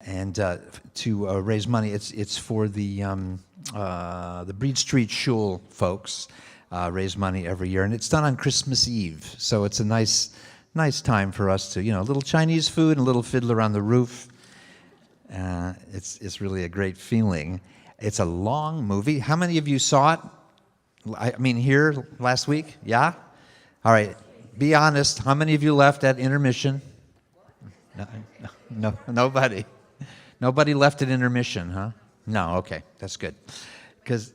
and to raise money. It's for the Breed Street Shul folks. Raise money every year, and it's done on Christmas Eve. So it's a nice time for us to, a little Chinese food and a little Fiddler on the Roof. It's really a great feeling. It's a long movie. How many of you saw it? Here last week? Yeah? All right. Be honest. How many of you left at intermission? No, nobody. Nobody left at intermission, huh? No, okay. That's good. Because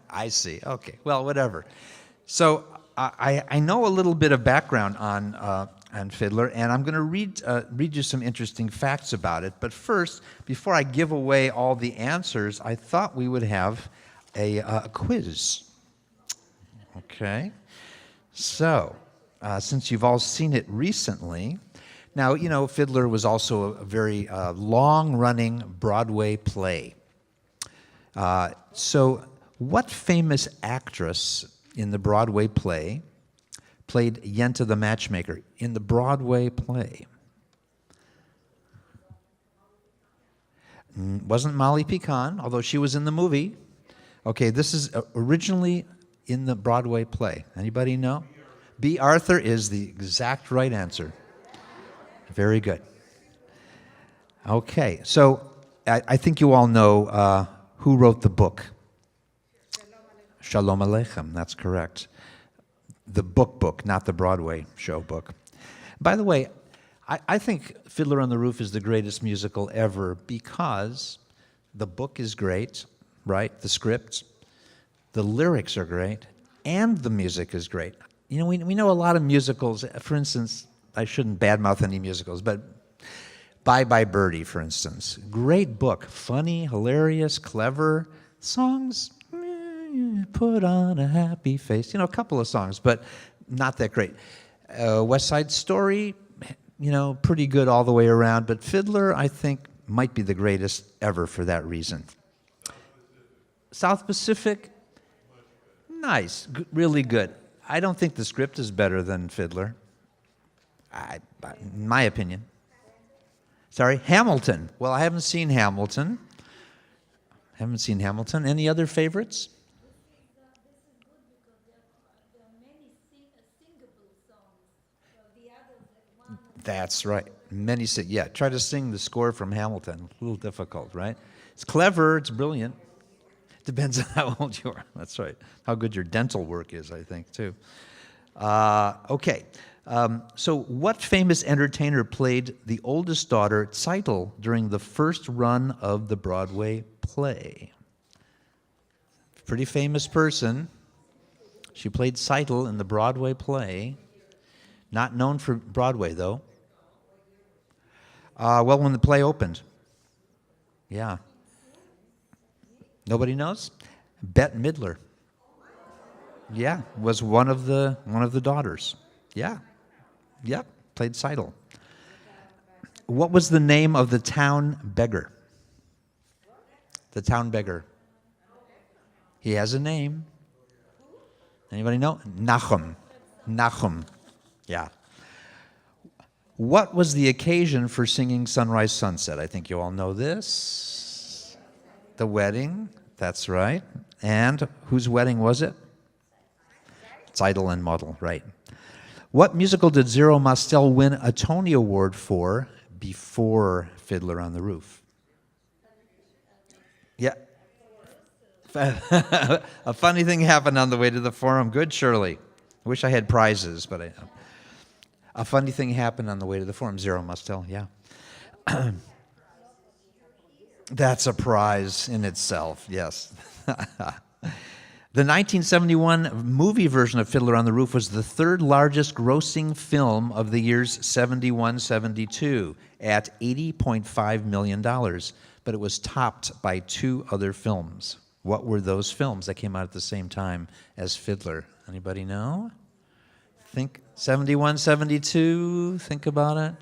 I see. Okay. Well, whatever. So I know a little bit of background on Fiddler, and I'm going to read you some interesting facts about it. But first, before I give away all the answers, I thought we would have a quiz. Okay. So, since you've all seen it recently, now, Fiddler was also a very long-running Broadway play. So, what famous actress in the Broadway play played Yenta the Matchmaker in the Broadway play? Wasn't Molly Pecan, although she was in the movie. Okay, this is originally in the Broadway play. Anybody know? B. Arthur is the exact right answer. Very good. Okay, so I think you all know who wrote the book. Shalom Aleichem, that's correct. The book, not the Broadway show book. By the way, I think Fiddler on the Roof is the greatest musical ever because the book is great, right? The script, the lyrics are great, and the music is great. We know a lot of musicals. For instance, I shouldn't badmouth any musicals, but Bye Bye Birdie, for instance. Great book. Funny, hilarious, clever. Songs, put on a happy face. A couple of songs, but not that great. West Side Story, pretty good all the way around. But Fiddler, I think, might be the greatest ever for that reason. South Pacific, nice, really good. I don't think the script is better than Fiddler, in my opinion. Sorry, Hamilton. Well, I haven't seen Hamilton. Any other favorites? That's right. Try to sing the score from Hamilton. A little difficult, right? It's clever. It's brilliant. Depends on how old you are. That's right. How good your dental work is, I think, too. Okay. So what famous entertainer played the oldest daughter, Tzeitel, during the first run of the Broadway play? Pretty famous person. She played Tzeitel in the Broadway play. Not known for Broadway, though. When the play opened. Yeah. Nobody knows? Bette Midler. Yeah, was one of the daughters. Yeah. Yep, played Tzeitel. What was the name of the town beggar? The town beggar. He has a name. Anybody know? Nachum. Yeah. What was the occasion for singing Sunrise Sunset? I think you all know this. The wedding. That's right. And whose wedding was it? Tzeitel and Model, right. What musical did Zero Mostel win a Tony Award for before Fiddler on the Roof? Yeah. A funny thing happened on the way to the forum. Good, Shirley. I wish I had prizes, but a funny thing happened on the way to the forum. Zero Mostel, yeah. That's a prize in itself, yes. The 1971 movie version of Fiddler on the Roof was the third largest grossing film of the years 71-72 at $80.5 million, but it was topped by two other films. What were those films that came out at the same time as Fiddler? Anybody know? Think 71-72, think about it.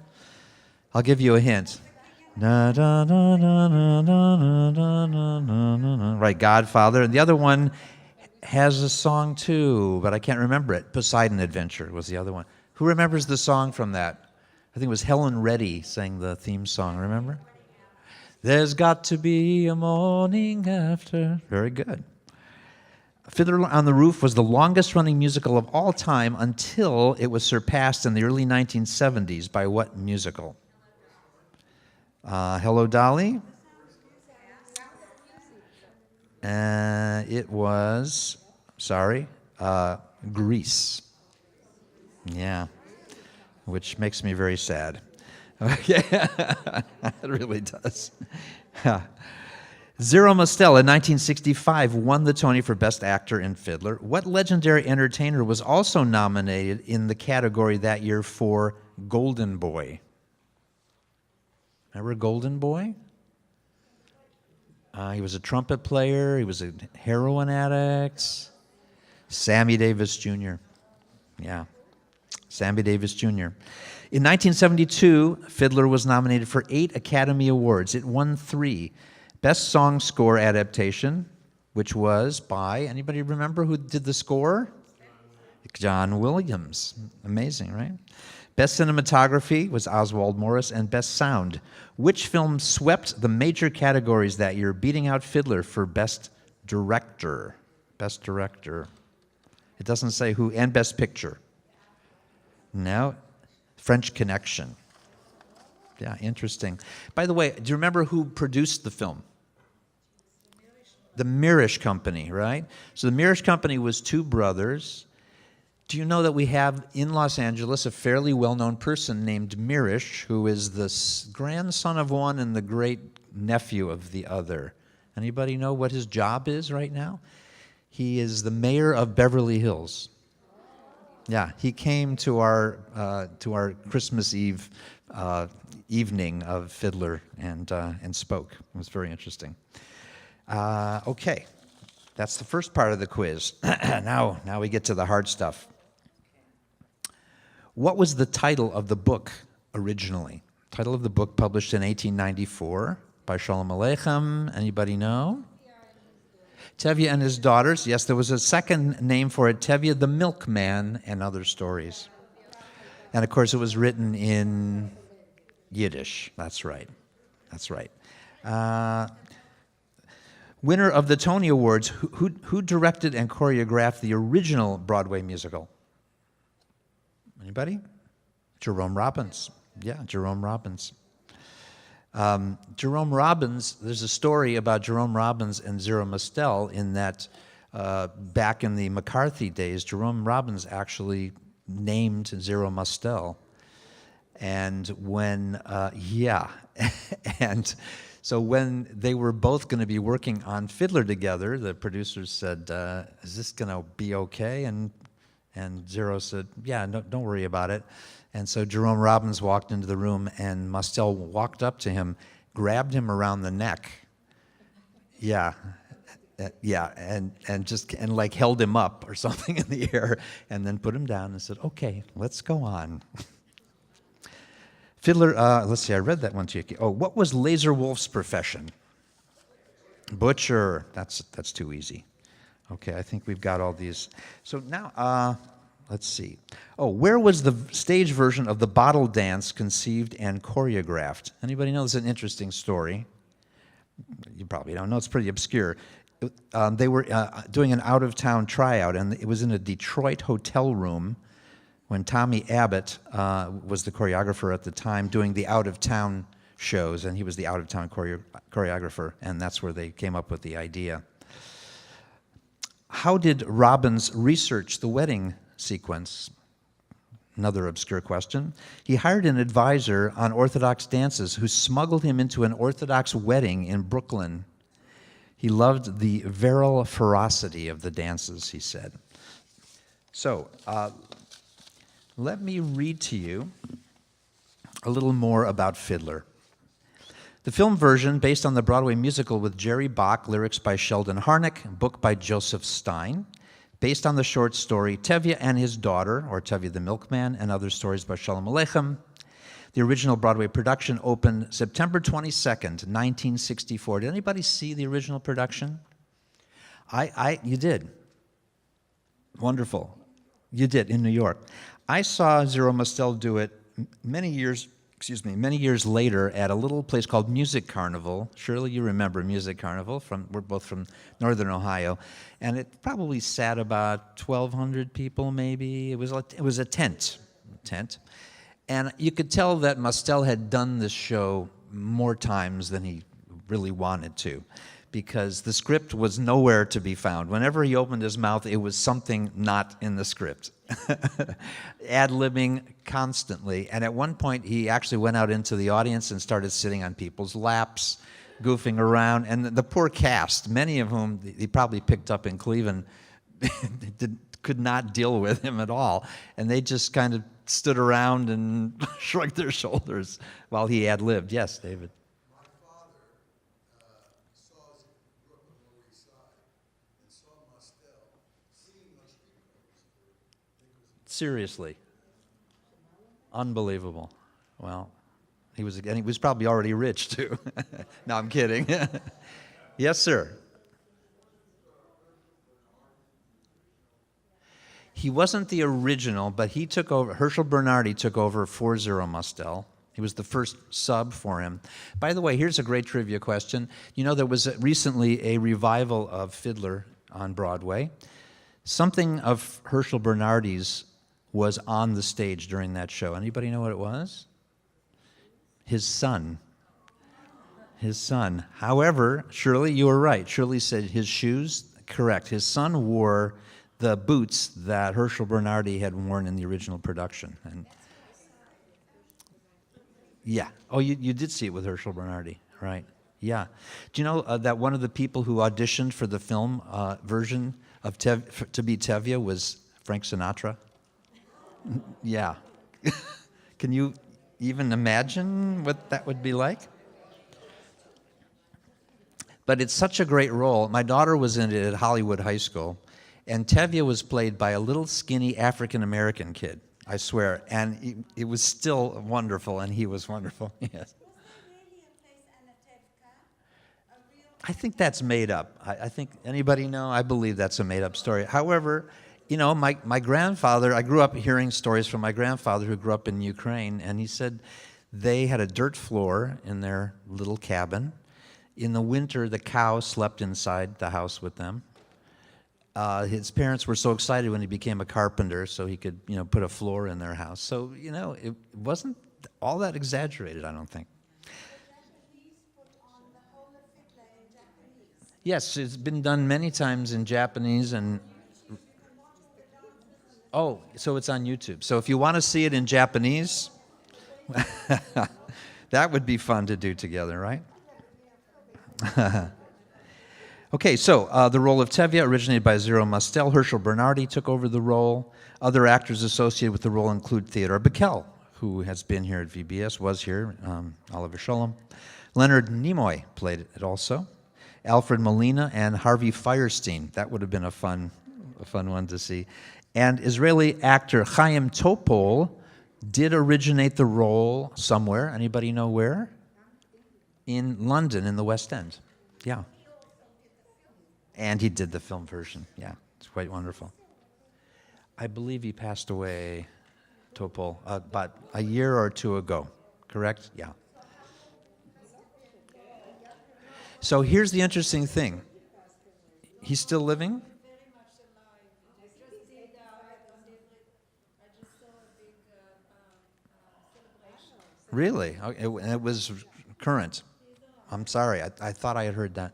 I'll give you a hint. Right, Godfather. And the other one has a song too, but I can't remember it. Poseidon Adventure was the other one. Who remembers the song from that? I think it was Helen Reddy sang the theme song, remember? There's got to be a morning after. Very good. Fiddler on the Roof was the longest-running musical of all time until it was surpassed in the early 1970s by what musical? Hello, Dolly? It was, Grease. Yeah, which makes me very sad. Yeah, it really does. Zero Mostel in 1965 won the Tony for Best Actor in Fiddler. What legendary entertainer was also nominated in the category that year for Golden Boy? Remember Golden Boy? He was a trumpet player. He was a heroin addict. Sammy Davis Jr. Yeah, Sammy Davis Jr. In 1972, Fiddler was nominated for 8 Academy Awards. It won 3. Best Song Score Adaptation, which was by, anybody remember who did the score? John Williams. Amazing, right? Best Cinematography was Oswald Morris, and Best Sound. Which film swept the major categories that year, beating out Fiddler for Best Director? Best Director. It doesn't say who, and Best Picture. No, French Connection. Yeah, interesting. By the way, do you remember who produced the film? The Mirisch Company, right? So the Mirisch Company was 2 brothers. Do you know that we have in Los Angeles a fairly well-known person named Mirisch, who is the grandson of one and the great nephew of the other? Anybody know what his job is right now? He is the mayor of Beverly Hills. Yeah, he came to our Christmas Eve evening of Fiddler and spoke. It was very interesting. Okay, that's the first part of the quiz. Now we get to the hard stuff. What was the title of the book originally? Title of the book published in 1894 by Shalom Aleichem. Anybody know? Tevye and His Daughters. Yes, there was a second name for it, Tevye the Milkman and Other Stories. And of course, it was written in Yiddish. That's right. That's right. Winner of the Tony Awards, who directed and choreographed the original Broadway musical? Anybody? Jerome Robbins. Yeah, Jerome Robbins. Jerome Robbins, there's a story about Jerome Robbins and Zero Mostel in that back in the McCarthy days, Jerome Robbins actually named Zero Mostel. And when, and so when they were both going to be working on Fiddler together, the producers said, is this going to be okay? And Zero said, yeah, no, don't worry about it. And so Jerome Robbins walked into the room, and Mostel walked up to him, grabbed him around the neck. Yeah, and like held him up or something in the air, and then put him down and said, okay, let's go on. Fiddler, let's see, I read that one to you. Oh, what was Laser Wolf's profession? Butcher. That's too easy. Okay, I think we've got all these. So now, let's see. Oh, where was the stage version of the Bottle Dance conceived and choreographed? Anybody know? This is an interesting story. You probably don't know. It's pretty obscure. They were doing an out-of-town tryout, and it was in a Detroit hotel room when Tommy Abbott was the choreographer at the time doing the out-of-town shows, and he was the out-of-town choreographer, and that's where they came up with the idea. How did Robbins research the wedding sequence? Another obscure question. He hired an advisor on Orthodox dances who smuggled him into an Orthodox wedding in Brooklyn. He loved the virile ferocity of the dances, he said. So, let me read to you a little more about Fiddler. The film version, based on the Broadway musical with Jerry Bach, lyrics by Sheldon Harnick, book by Joseph Stein, based on the short story Tevye and His Daughter, or Tevye the Milkman, and Other Stories by Shalom Aleichem. The original Broadway production opened September 22nd, 1964. Did anybody see the original production? You did. Wonderful. You did, in New York. I saw Zero Mostel do it many years later at a little place called Music Carnival. Surely you remember Music Carnival. We're both from Northern Ohio. And it probably sat about 1,200 people maybe. It was a tent. And you could tell that Mastel had done this show more times than he really wanted to, because the script was nowhere to be found. Whenever he opened his mouth, it was something not in the script. Ad-libbing constantly. And at one point, he actually went out into the audience and started sitting on people's laps, goofing around. And the poor cast, many of whom he probably picked up in Cleveland, could not deal with him at all. And they just kind of stood around and shrugged their shoulders while he ad-libbed. Yes, David? Seriously. Unbelievable. Well, he was probably already rich, too. No, I'm kidding. Yes, sir. He wasn't the original, but he took over. Herschel Bernardi took over 4-0 Mastel. He was the first sub for him. By the way, here's a great trivia question. You know, there was recently a revival of Fiddler on Broadway. Something of Herschel Bernardi's was on the stage during that show. Anybody know what it was? His son. His son. However, Shirley, you were right. Shirley said his shoes. Correct. His son wore the boots that Herschel Bernardi had worn in the original production. And yeah. Oh, you did see it with Herschel Bernardi, right? Yeah. Do you know that one of the people who auditioned for the film version of To Be Tevye was Frank Sinatra? Yeah. Can you even imagine what that would be like? But it's such a great role. My daughter was in it at Hollywood High School, and Tevye was played by a little skinny African-American kid, I swear. And it was still wonderful, and he was wonderful. Yes. I think that's made up. I think, anybody know? I believe that's a made-up story. However, you know, my grandfather, I grew up hearing stories from my grandfather who grew up in Ukraine, and he said they had a dirt floor in their little cabin. In the winter, the cow slept inside the house with them. His parents were so excited when he became a carpenter so he could, you know, put a floor in their house. So, you know, it wasn't all that exaggerated, I don't think. Yes, it's been done many times in Japanese and... Oh, so it's on YouTube. So if you want to see it in Japanese, that would be fun to do together, right? Okay, so the role of Tevye originated by Zero Mastel. Herschel Bernardi took over the role. Other actors associated with the role include Theodore Bickel, who has been here at VBS, was here, Oliver Sholem. Leonard Nimoy played it also. Alfred Molina and Harvey Fierstein. That would have been a fun one to see. And Israeli actor Chaim Topol did originate the role somewhere. Anybody know where? In London, in the West End. Yeah. And he did the film version. Yeah, it's quite wonderful. I believe he passed away, Topol, about a year or two ago. Correct? Yeah. So here's the interesting thing. He's still living? Really? It was current. I'm sorry. I thought I had heard that.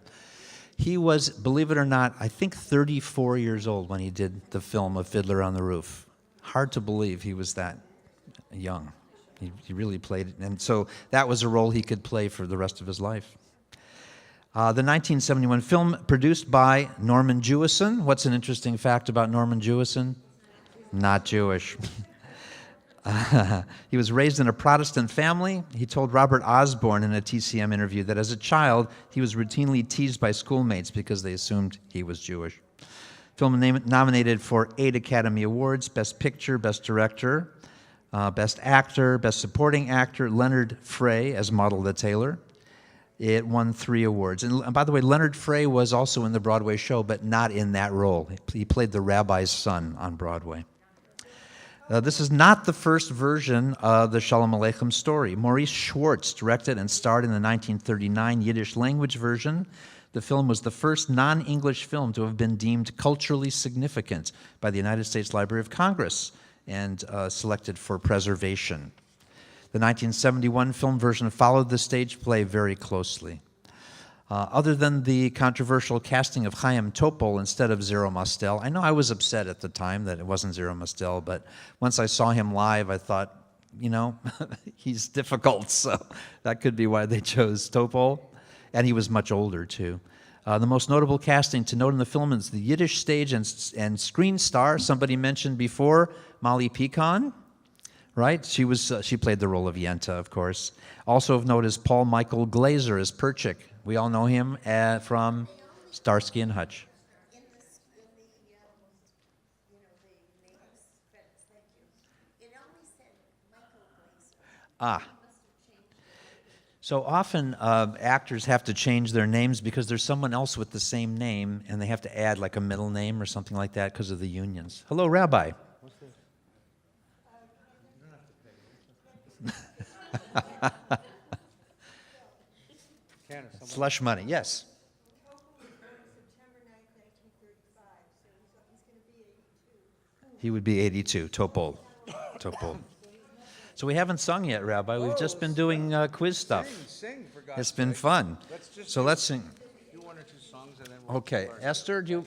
He was, believe it or not, I think 34 years old when he did the film of Fiddler on the Roof. Hard to believe he was that young. He really played it. And so that was a role he could play for the rest of his life. The 1971 film produced by Norman Jewison. What's an interesting fact about Norman Jewison? Not Jewish. He was raised in a Protestant family. He told Robert Osborne in a TCM interview that as a child, he was routinely teased by schoolmates because they assumed he was Jewish. Film nominated for 8 Academy Awards: Best Picture, Best Director, Best Actor, Best Supporting Actor, Leonard Frey as Model the Tailor. It won 3 awards. And by the way, Leonard Frey was also in the Broadway show, but not in that role. He played the rabbi's son on Broadway. This is not the first version of the Shalom Aleichem story. Maurice Schwartz directed and starred in the 1939 Yiddish language version. The film was the first non-English film to have been deemed culturally significant by the United States Library of Congress and selected for preservation. The 1971 film version followed the stage play very closely. Other than the controversial casting of Chaim Topol instead of Zero Mostel, I know I was upset at the time that it wasn't Zero Mostel, but once I saw him live, I thought, you know, he's difficult, so that could be why they chose Topol. And he was much older, too. The most notable casting to note in the film is the Yiddish stage and screen star, somebody mentioned before, Molly Picon, right? She played the role of Yenta, of course. Also of note is Paul Michael Glazer as Perchik. We all know him from Starsky and Hutch. So often actors have to change their names because there's someone else with the same name and they have to add like a middle name or something like that because of the unions. Hello, Rabbi. What's this? Slush money, yes. He would be 82, Topol. So we haven't sung yet, Rabbi. We've just been doing quiz stuff. Sing, for God's It's been sake. fun. So let's sing. Do one or two songs and then we'll Okay, start. Esther,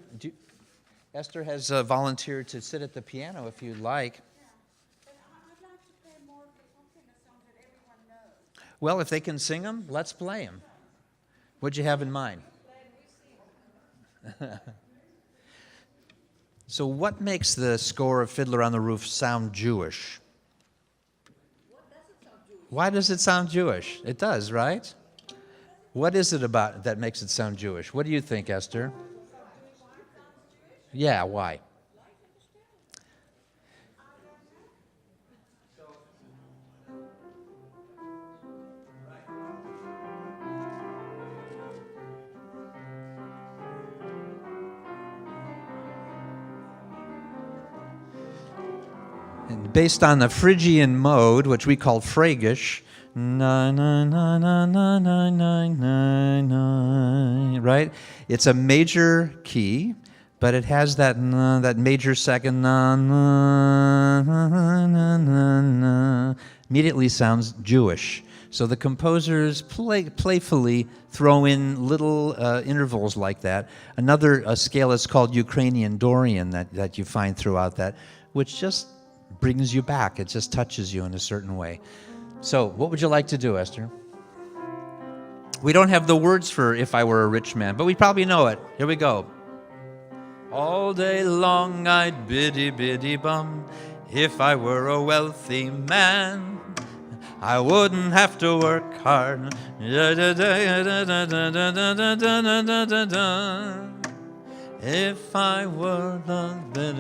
Esther has volunteered to sit at the piano if you'd like. Well, if they can sing them, let's play them. What'd you have in mind? So what makes the score of Fiddler on the Roof sound Jewish? Why does it sound Jewish? It does, right? What is it about that makes it sound Jewish? What do you think, Esther? Yeah, why? And based on the Phrygian mode, which we call Phrygish, na na na na na na na na na, right? It's a major key, but it has that major second na na na na na na. Immediately sounds Jewish. So the composers playfully throw in little intervals like that. Another scale is called Ukrainian Dorian that you find throughout that, which just brings you back. It just touches you in a certain way. So what would you like to do, Esther? We don't have the words for If I Were a Rich Man, but we probably know it. Here we go. All day long I'd biddy bum. If I were a wealthy man, I wouldn't have to work hard. If I were the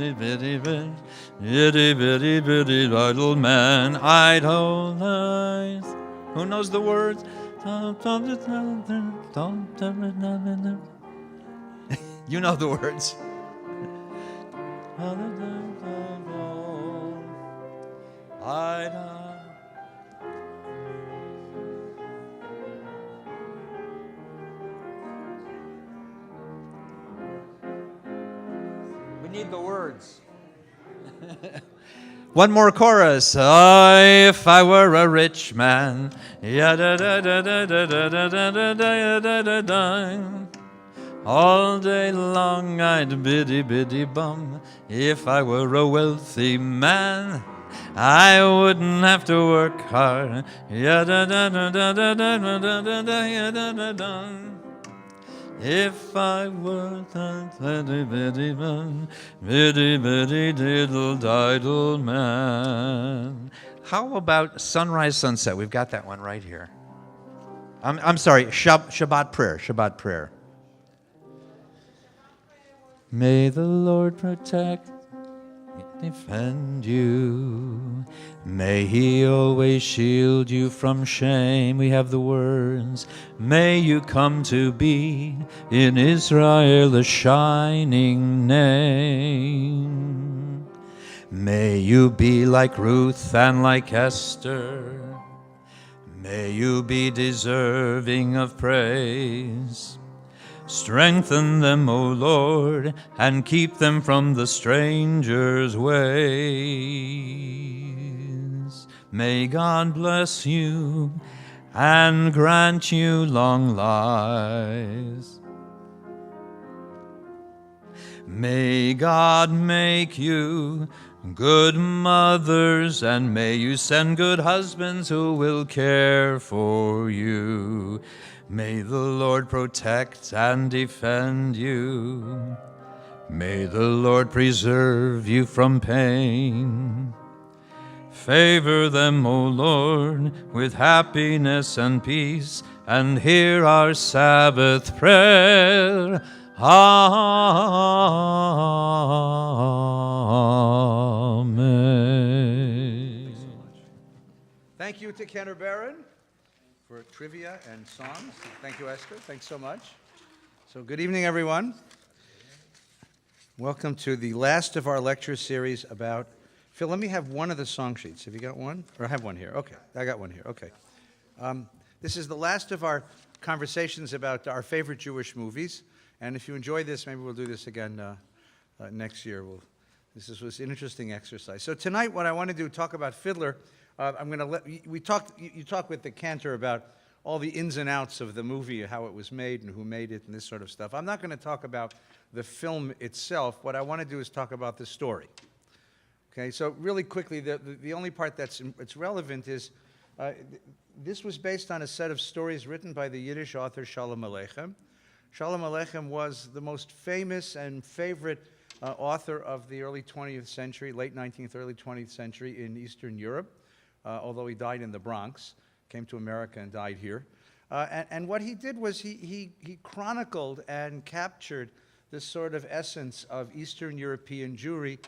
bitty little man, I'd hold eyes. Who knows the words? You know the words. We need the words. One more chorus. Oh, if I were a rich man. All day long I'd biddy bum. If I were a wealthy man, I wouldn't have to work hard. If I were that bitty diddle diddle man. How about Sunrise Sunset? We've got that one right here. I'm sorry, Shabbat prayer. May the Lord protect, defend you. May He always shield you from shame. We have the words. May you come to be in Israel a shining name. May you be like Ruth and like Esther. May you be deserving of praise. Strengthen them, O Lord, and keep them from the stranger's ways. May God bless you and grant you long lives. May God make you good mothers, and may you send good husbands who will care for you. May the Lord protect and defend you. May the Lord preserve you from pain. Favor them, O Lord, with happiness and peace, and hear our Sabbath prayer. Amen. Thank you to Kenner Barron for trivia and songs. Thank you, Esther. Thanks so much. So good evening, everyone. Welcome to the last of our lecture series about... Phil, let me have one of the song sheets. Have you got one? Or I have one here. Okay, I got one here. Okay. This is the last of our conversations about our favorite Jewish movies. And if you enjoy this, maybe we'll do this again next year. This was an interesting exercise. So tonight, what I want to do, talk about Fiddler. I'm going to let you talk with the cantor about all the ins and outs of the movie, how it was made and who made it and this sort of stuff. I'm not going to talk about the film itself. What I want to do is talk about the story. Okay, so really quickly, the only part that's relevant is this was based on a set of stories written by the Yiddish author Shalom Aleichem. Shalom Aleichem was the most famous and favorite author of the early 20th century, late 19th, early 20th century in Eastern Europe. Although he died in the Bronx, came to America and died here. And what he did was he chronicled and captured this sort of essence of Eastern European Jewry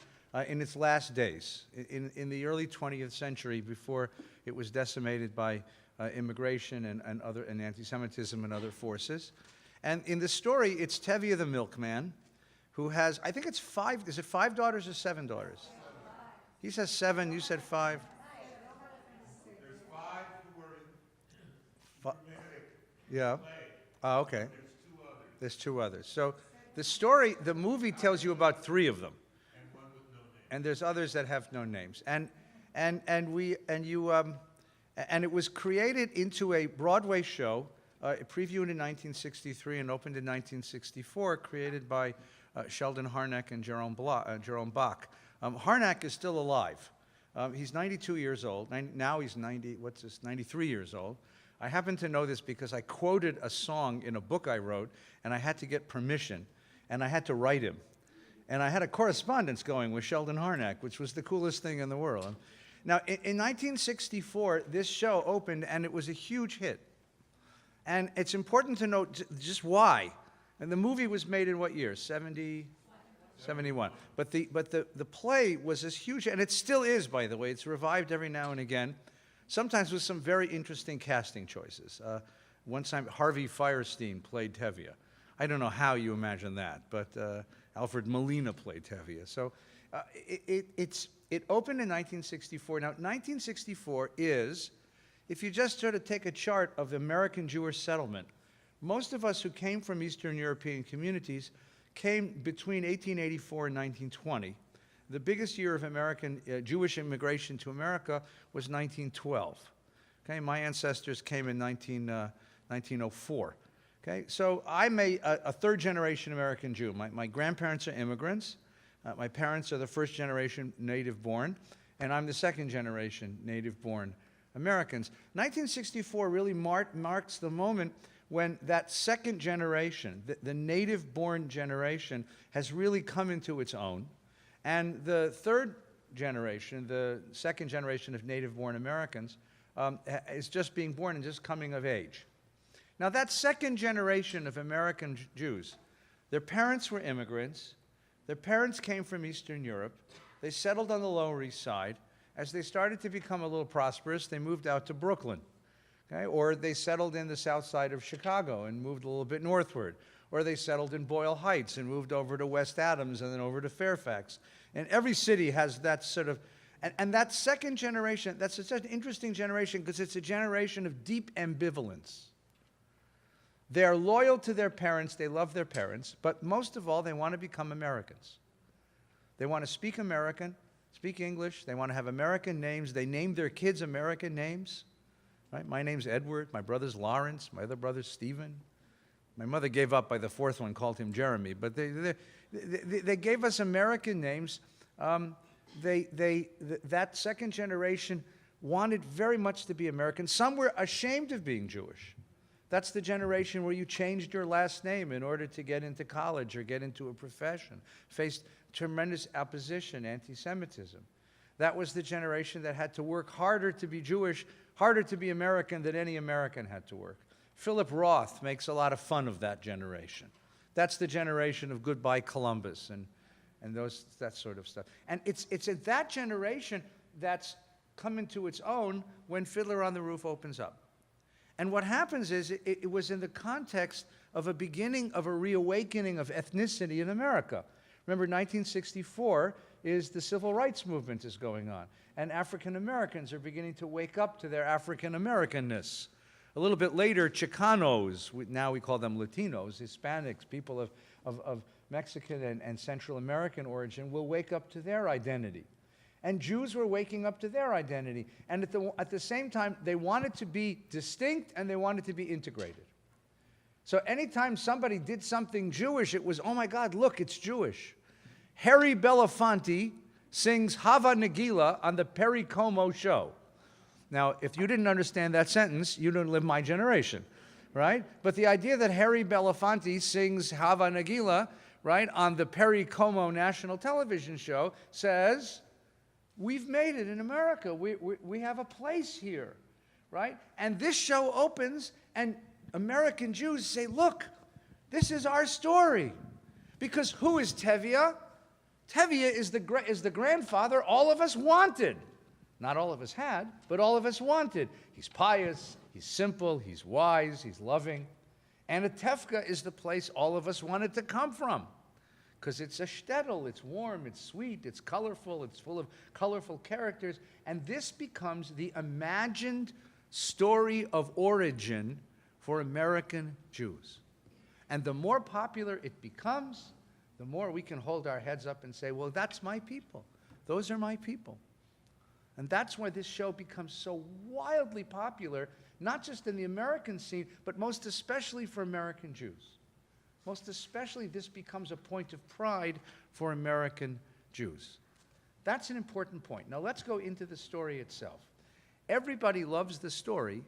in its last days, in the early 20th century, before it was decimated by immigration and anti-Semitism and other forces. And in the story, it's Tevye the milkman, who has, I think it's is it 5 daughters or 7 daughters? He says 7, you said 5. Yeah. Oh, okay. There's 2 others. So the movie tells you about 3 of them. And there's others that have no names. And it was created into a Broadway show, previewed in 1963 and opened in 1964, created by Sheldon Harnack and Jerome Bach. Harnack is still alive. He's 92 years old. Now he's 93 years old. I happen to know this because I quoted a song in a book I wrote, and I had to get permission, and I had to write him. And I had a correspondence going with Sheldon Harnack, which was the coolest thing in the world. Now, in 1964, this show opened, and it was a huge hit. And it's important to note just why. And the movie was made in what year? 71. But the play was this huge, and it still is, by the way. It's revived every now and again. Sometimes with some very interesting casting choices. One time, Harvey Fierstein played Tevye. I don't know how you imagine that, but Alfred Molina played Tevye. So it opened in 1964. Now, 1964 is, if you just sort of take a chart of American Jewish settlement, most of us who came from Eastern European communities came between 1884 and 1920. The biggest year of American Jewish immigration to America was 1912. Okay, my ancestors came in 1904. Okay, so I'm a third-generation American Jew. My grandparents are immigrants. My parents are the first-generation native-born, and I'm the second-generation native-born Americans. 1964 really marks the moment when that second generation, the native-born generation, has really come into its own. And the third generation, the second generation of native-born Americans, is just being born and just coming of age. Now, that second generation of American Jews, their parents were immigrants. Their parents came from Eastern Europe. They settled on the Lower East Side. As they started to become a little prosperous, they moved out to Brooklyn. Okay? Or they settled in the south side of Chicago and moved a little bit northward. or they settled in Boyle Heights and moved over to West Adams and then over to Fairfax. And every city has that sort of, and that second generation, that's such an interesting generation because it's a generation of deep ambivalence. They are loyal to their parents, they love their parents, but most of all, they want to become Americans. They want to speak American, speak English, they want to have American names, they name their kids American names. Right? My name's Edward, my brother's Lawrence, my other brother's Stephen. My mother gave up by the fourth one, called him Jeremy, but they gave us American names. That second generation wanted very much to be American. Some were ashamed of being Jewish. That's the generation where you changed your last name in order to get into college or get into a profession, faced tremendous opposition, anti-Semitism. That was the generation that had to work harder to be Jewish, harder to be American than any American had to work. Philip Roth makes a lot of fun of that generation. That's the generation of Goodbye Columbus and that sort of stuff. And it's at that generation that's come into its own when Fiddler on the Roof opens up. And what happens is it was in the context of a beginning of a reawakening of ethnicity in America. Remember, 1964 is the civil rights movement is going on, and African Americans are beginning to wake up to their African Americanness. A little bit later, Chicanos, now we call them Latinos, Hispanics, people of Mexican and Central American origin, will wake up to their identity. And Jews were waking up to their identity. And at the same time, they wanted to be distinct and they wanted to be integrated. So anytime somebody did something Jewish, it was, oh my God, look, it's Jewish. Harry Belafonte sings Hava Nagila on the Perry Como show. Now, if you didn't understand that sentence, you didn't live my generation, right? But the idea that Harry Belafonte sings Hava Nagila, right, on the Perry Como national television show says, we've made it in America. We have a place here, right? And this show opens, and American Jews say, look, this is our story. Because who is Tevye? Tevye is the grandfather all of us wanted. Not all of us had, but all of us wanted. He's pious, he's simple, he's wise, he's loving. Anatevka is the place all of us wanted to come from. Because it's a shtetl, it's warm, it's sweet, it's colorful, it's full of colorful characters. And this becomes the imagined story of origin for American Jews. And the more popular it becomes, the more we can hold our heads up and say, well, that's my people. Those are my people. And that's why this show becomes so wildly popular, not just in the American scene, but most especially for American Jews. Most especially, this becomes a point of pride for American Jews. That's an important point. Now let's go into the story itself. Everybody loves the story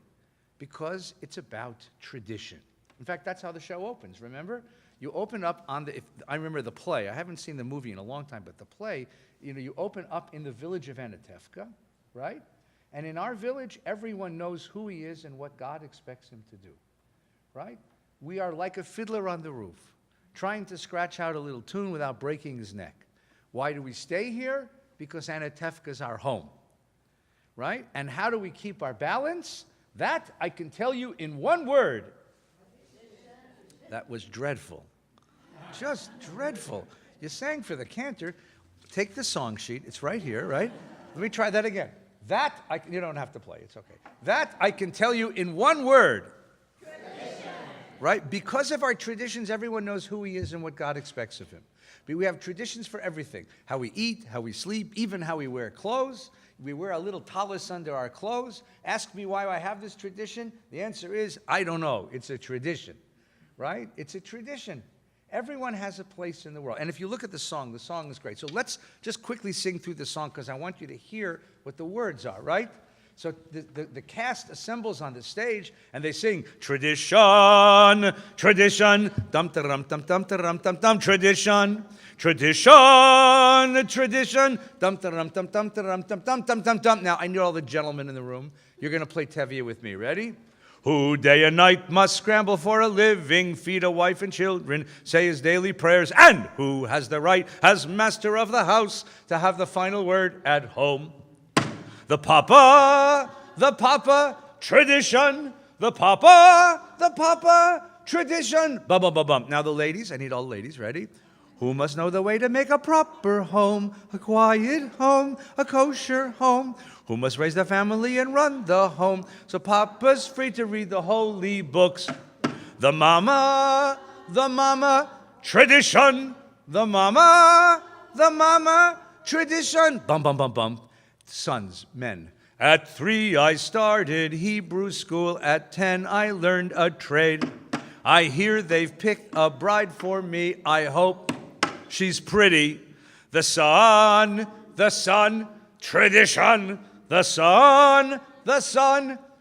because it's about tradition. In fact, that's how the show opens, remember? You open up on I remember the play. I haven't seen the movie in a long time, but the play, you open up in the village of Anatevka, right? And in our village, everyone knows who he is and what God expects him to do, right? We are like a fiddler on the roof, trying to scratch out a little tune without breaking his neck. Why do we stay here? Because Anatevka is our home, right? And how do we keep our balance? That I can tell you in one word. That was dreadful. Just dreadful. You sang for the cantor. Take the song sheet. It's right here, right? Let me try that again. You don't have to play. It's okay. That I can tell you in one word. Tradition. Right? Because of our traditions, everyone knows who he is and what God expects of him. But we have traditions for everything. How we eat, how we sleep, even how we wear clothes. We wear a little tallis under our clothes. Ask me why I have this tradition. The answer is, I don't know. It's a tradition. Right? It's a tradition. Everyone has a place in the world. And if you look at the song is great. So let's just quickly sing through the song because I want you to hear what the words are, right? So the cast assembles on the stage and they sing, tradition, tradition, dum-ta-rum-tum-tum-ta-rum-tum-tum, tradition, tradition, tradition, dum-ta-rum-tum-tum-ta-rum-tum-tum-tum-tum. Now, I know all the gentlemen in the room. You're going to play Tevye with me. Ready? Who day and night must scramble for a living, feed a wife and children, say his daily prayers, and who has the right, as master of the house, to have the final word at home. The papa, tradition, the papa, tradition. Bum, bum, bum, bum. Now the ladies, I need all the ladies, ready? Who must know the way to make a proper home, a quiet home, a kosher home? Who must raise the family and run the home so Papa's free to read the holy books? The mama, tradition. The mama, tradition. Bum, bum, bum, bum. Sons, men. At 3 I started Hebrew school. At 10 I learned a trade. I hear they've picked a bride for me. I hope she's pretty. The son, tradition. The son,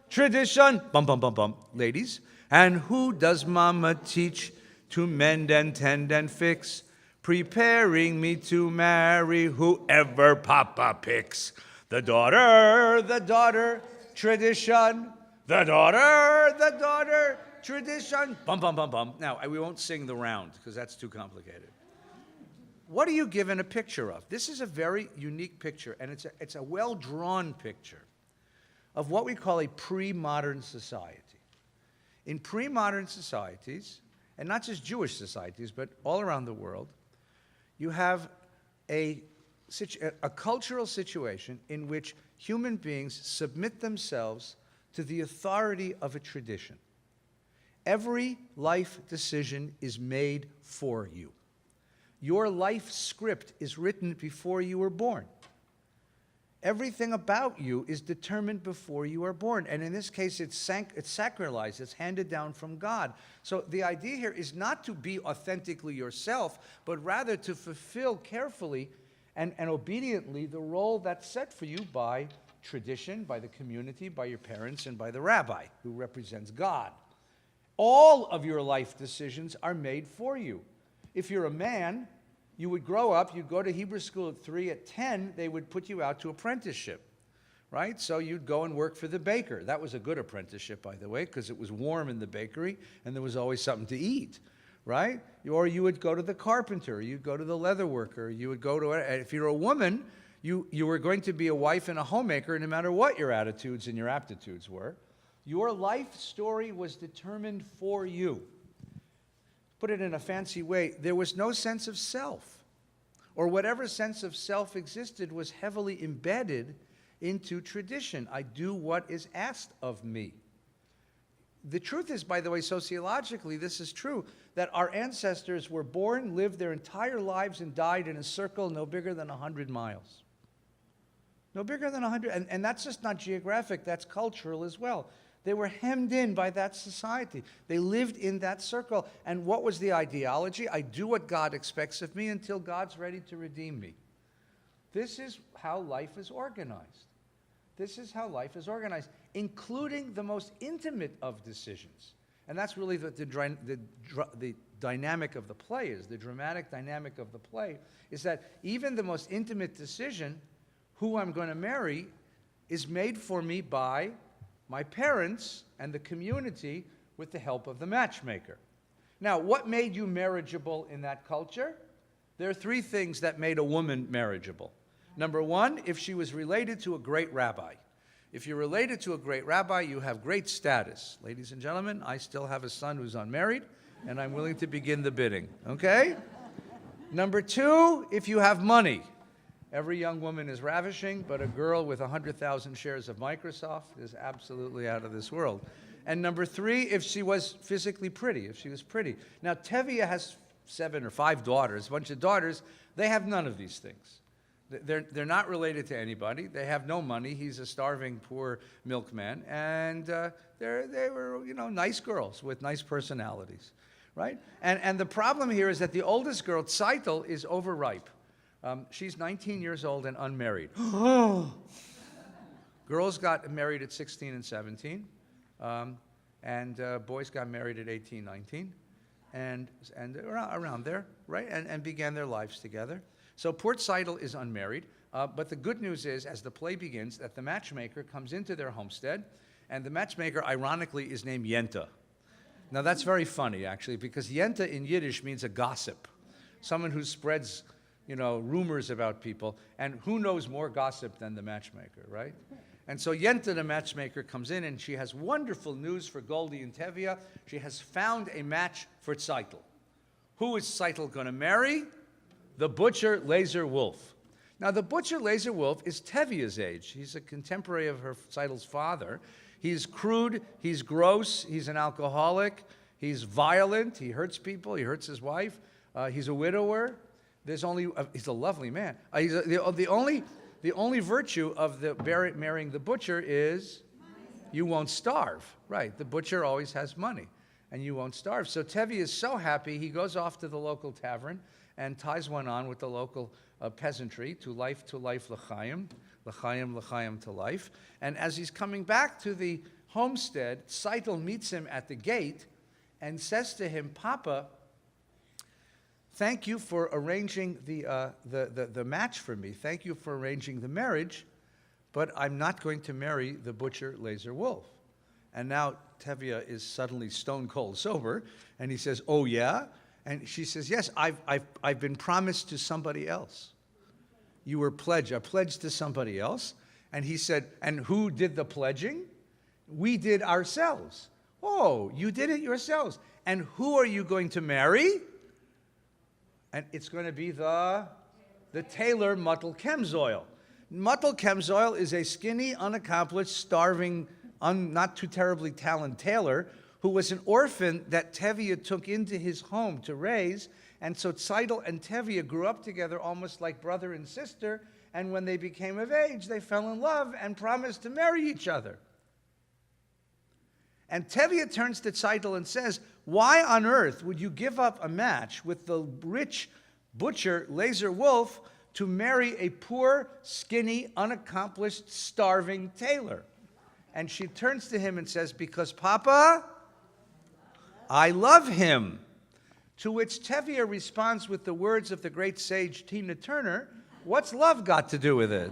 tradition. Bum, bum, bum, bum. Ladies, and who does mama teach to mend and tend and fix? Preparing me to marry whoever Papa picks. The daughter, tradition. The daughter, tradition. Bum, bum, bum, bum. Now, we won't sing the round because that's too complicated. What are you given a picture of? This is a very unique picture, and it's a well-drawn picture of what we call a pre-modern society. In pre-modern societies, and not just Jewish societies, but all around the world, you have a cultural situation in which human beings submit themselves to the authority of a tradition. Every life decision is made for you. Your life script is written before you were born. Everything about you is determined before you are born. And in this case, it's sacralized. It's handed down from God. So the idea here is not to be authentically yourself, but rather to fulfill carefully and obediently the role that's set for you by tradition, by the community, by your parents, and by the rabbi, who represents God. All of your life decisions are made for you. If you're a man, you would grow up, you'd go to Hebrew school at 3, at 10, they would put you out to apprenticeship, right? So you'd go and work for the baker. That was a good apprenticeship, by the way, because it was warm in the bakery and there was always something to eat, right? Or you would go to the carpenter, you'd go to the leather worker, you would go to, if you're a woman, you were going to be a wife and a homemaker no matter what your attitudes and your aptitudes were. Your life story was determined for you. Put it in a fancy way, there was no sense of self, or whatever sense of self existed was heavily embedded into tradition. I do what is asked of me. The truth is, by the way, sociologically, this is true, that our ancestors were born, lived their entire lives, and died in a circle no bigger than 100 miles. No bigger than 100, and that's just not geographic, that's cultural as well. They were hemmed in by that society. They lived in that circle. And what was the ideology? I do what God expects of me until God's ready to redeem me. This is how life is organized. This is how life is organized, including the most intimate of decisions. And that's really the dynamic of the play is, the dramatic dynamic of the play, is that even the most intimate decision, who I'm going to marry, is made for me by my parents and the community with the help of the matchmaker. Now, what made you marriageable in that culture? There are 3 things that made a woman marriageable. Number 1, if she was related to a great rabbi. If you're related to a great rabbi, you have great status. Ladies and gentlemen, I still have a son who's unmarried, and I'm willing to begin the bidding, okay? Number 2, if you have money. Every young woman is ravishing, but a girl with 100,000 shares of Microsoft is absolutely out of this world. And number 3, if she was physically pretty, if she was pretty. Now, Tevye has 7 or 5 daughters, a bunch of daughters. They have none of these things. They're not related to anybody. They have no money. He's a starving, poor milkman. And they were, nice girls with nice personalities, right? And the problem here is that the oldest girl, Tzeitel, is overripe. She's 19 years old and unmarried. Girls got married at 16 and 17, and boys got married at 18, 19, and around there, right? And began their lives together. So poor Tzeitel is unmarried, but the good news is, as the play begins, that the matchmaker comes into their homestead, and the matchmaker, ironically, is named Yenta. Now that's very funny, actually, because Yenta in Yiddish means a gossip, someone who spreads rumors about people, and who knows more gossip than the matchmaker, right? And so Yenta, the matchmaker, comes in, and she has wonderful news for Goldie and Tevye. She has found a match for Tzeitel. Who is Tzeitel going to marry? The butcher, Laser Wolf. Now, the butcher, Laser Wolf, is Tevye's age. He's a contemporary of her Tzeitel's father. He's crude, he's gross, he's an alcoholic, he's violent, he hurts people, he hurts his wife, he's a widower. He's a lovely man. The only virtue of marrying the butcher is you won't starve. Right, the butcher always has money, and you won't starve. So Tevye is so happy, he goes off to the local tavern and ties one on with the local peasantry, to life, l'chaim, l'chaim to life. And as he's coming back to the homestead, Tzeitel meets him at the gate and says to him, Papa, thank you for arranging the match for me. Thank you for arranging the marriage, but I'm not going to marry the butcher, Laser Wolf. And now Tevye is suddenly stone cold sober, and he says, oh yeah? And she says, yes, I've been promised to somebody else. You were pledged. I pledged to somebody else. And he said, and who did the pledging? We did ourselves. Oh, you did it yourselves. And who are you going to marry? And it's going to be the tailor, Muttel Kemzoil. Muttel Kemzoil is a skinny, unaccomplished, starving, not too terribly talented tailor who was an orphan that Tevye took into his home to raise. And so Tzeitel and Tevye grew up together almost like brother and sister. And when they became of age, they fell in love and promised to marry each other. And Tevye turns to Tzeitel and says, why on earth would you give up a match with the rich butcher, Laser Wolf, to marry a poor, skinny, unaccomplished, starving tailor? And she turns to him and says, because Papa, I love him. To which Tevye responds with the words of the great sage Tina Turner, what's love got to do with it?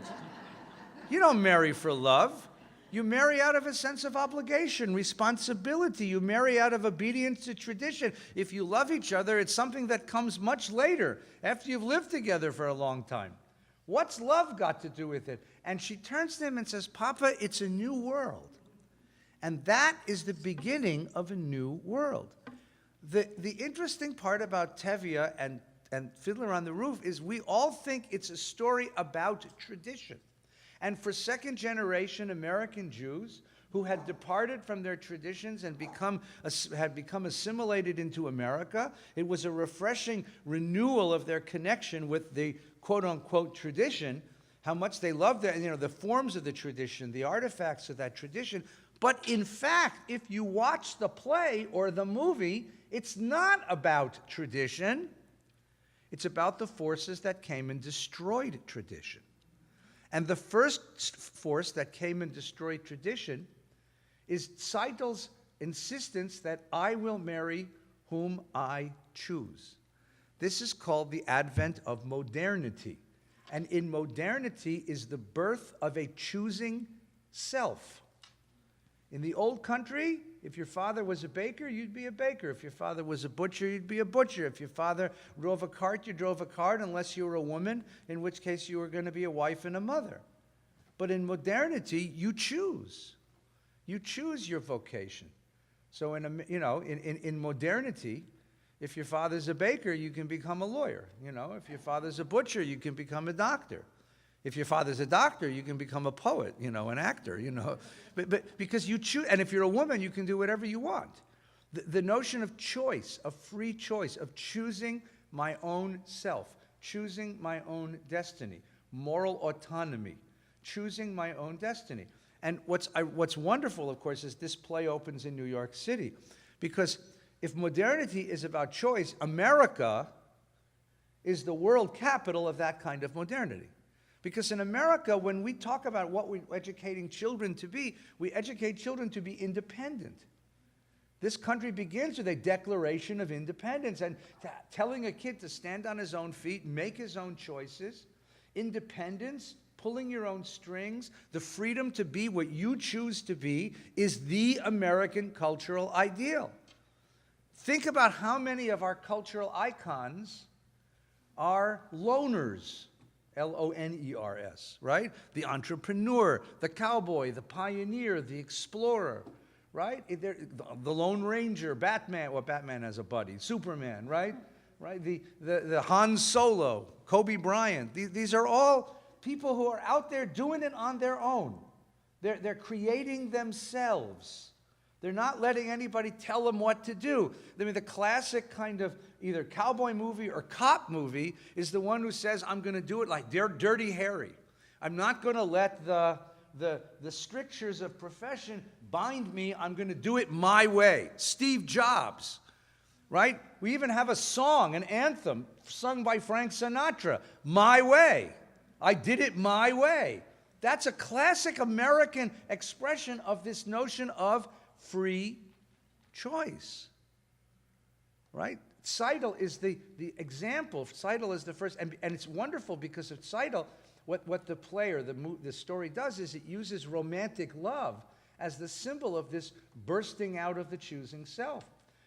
You don't marry for love. You marry out of a sense of obligation, responsibility. You marry out of obedience to tradition. If you love each other, it's something that comes much later, after you've lived together for a long time. What's love got to do with it? And she turns to him and says, Papa, it's a new world. And that is the beginning of a new world. The interesting part about Tevye and Fiddler on the Roof is we all think it's a story about tradition. And for second-generation American Jews who had departed from their traditions and had become assimilated into America, it was a refreshing renewal of their connection with the quote-unquote tradition, how much they loved the forms of the tradition, the artifacts of that tradition. But in fact, if you watch the play or the movie, it's not about tradition. It's about the forces that came and destroyed tradition. And the first force that came and destroyed tradition is Tzeitel's insistence that I will marry whom I choose. This is called the advent of modernity. And in modernity is the birth of a choosing self. In the old country, if your father was a baker, you'd be a baker. If your father was a butcher, you'd be a butcher. If your father drove a cart, you drove a cart, unless you were a woman, in which case you were going to be a wife and a mother. But in modernity, you choose. You choose your vocation. So in modernity, if your father's a baker, you can become a lawyer. If your father's a butcher, you can become a doctor. If your father's a doctor, you can become a poet, an actor, But because you choose, and if you're a woman, you can do whatever you want. The notion of choice, of free choice, of choosing my own self, choosing my own destiny, moral autonomy, choosing my own destiny. And what's wonderful, of course, is this play opens in New York City. Because if modernity is about choice, America is the world capital of that kind of modernity. Because in America, when we talk about what we're educating children to be, we educate children to be independent. This country begins with a declaration of independence and telling a kid to stand on his own feet, make his own choices. Independence, pulling your own strings, the freedom to be what you choose to be is the American cultural ideal. Think about how many of our cultural icons are loners Loners, right? The entrepreneur, the cowboy, the pioneer, the explorer, right? The Lone Ranger, Batman. Well, Batman has a buddy. Superman, right? Right? The Han Solo, Kobe Bryant. These are all people who are out there doing it on their own. They're creating themselves. They're not letting anybody tell them what to do. I mean, the classic kind of either cowboy movie or cop movie is the one who says, I'm going to do it like Dirty Harry. I'm not going to let the strictures of profession bind me. I'm going to do it my way. Steve Jobs, right? We even have a song, an anthem, sung by Frank Sinatra, My Way. I did it my way. That's a classic American expression of this notion of free choice, right? Seidel is the example. Seidel is the first, and it's wonderful because of Seidel, what the play or the story does is it uses romantic love as the symbol of this bursting out of the choosing self.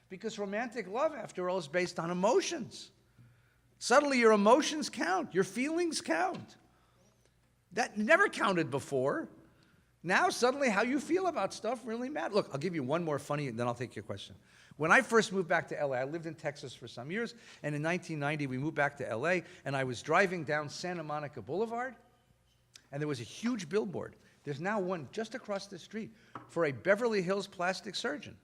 Because romantic love, after all, is based on emotions. Suddenly your emotions count, your feelings count. That never counted before. Now, suddenly, how you feel about stuff really matters. Look, I'll give you one more funny, and then I'll take your question. When I first moved back to LA, I lived in Texas for some years, and in 1990, we moved back to LA, and I was driving down Santa Monica Boulevard, and there was a huge billboard. There's now one just across the street for a Beverly Hills plastic surgeon.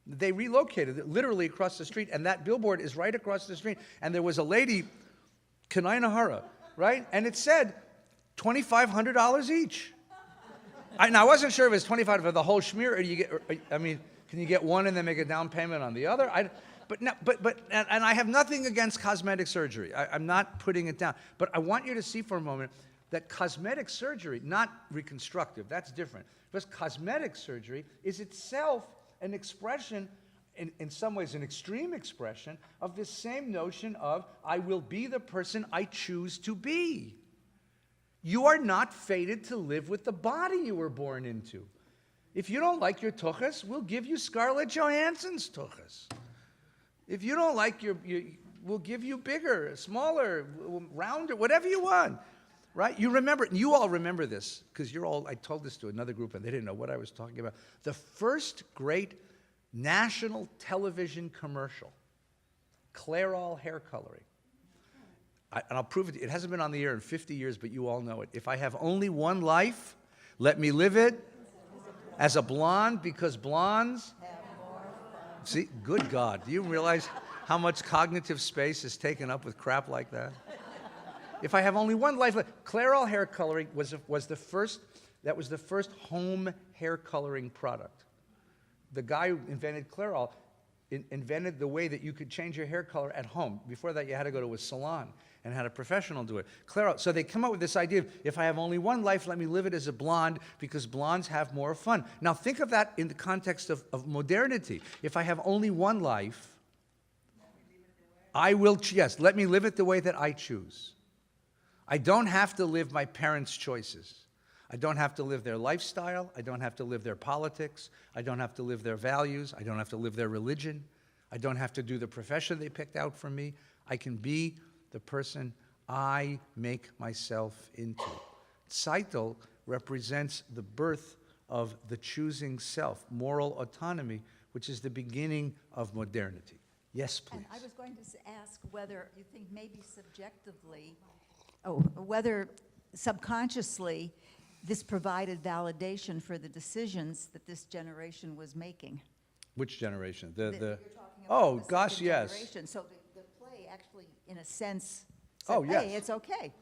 They relocated it literally across the street, and that billboard is right across the street. And there was a lady, Kanai right? And it said $2,500 each. Now, I wasn't sure if it was $25 for the whole schmear, or you get, I mean, can you get one and then make a down payment on the other? And I have nothing against cosmetic surgery. I'm not putting it down. But I want you to see for a moment that cosmetic surgery, not reconstructive, that's different. Because cosmetic surgery is itself an expression, in some ways an extreme expression, of this same notion of, I will be the person I choose to be. You are not fated to live with the body you were born into. If you don't like your tuchus, we'll give you Scarlett Johansson's tuchus. If you don't like we'll give you bigger, smaller, rounder, whatever you want. Right? You all remember this, because I told this to another group and they didn't know what I was talking about. The first great national television commercial, Clairol hair coloring. And I'll prove it. It hasn't been on the air in 50 years, but you all know it. If I have only one life, let me live it as a blonde, because blondes have more fun. See, good God. Do you realize how much cognitive space is taken up with crap like that? If I have only one life left. Clairol hair coloring was the first home hair coloring product. The guy who invented Clairol invented the way that you could change your hair color at home. Before that, you had to go to a salon and had a professional do it. Clairol. So they come up with this idea of, if I have only one life, let me live it as a blonde, because blondes have more fun. Now think of that in the context of modernity. If I have only one life, let me live it the way that I choose. I don't have to live my parents' choices. I don't have to live their lifestyle. I don't have to live their politics. I don't have to live their values. I don't have to live their religion. I don't have to do the profession they picked out for me. I can be the person I make myself into. Seidel represents the birth of the choosing self, moral autonomy, which is the beginning of modernity. Yes, please. And I was going to ask whether you think maybe subjectively, whether subconsciously this provided validation for the decisions that this generation was making. Which generation? You're talking about the gosh, second yes. generation. So the play actually, in a sense, Oh, said, yes. hey, it's okay.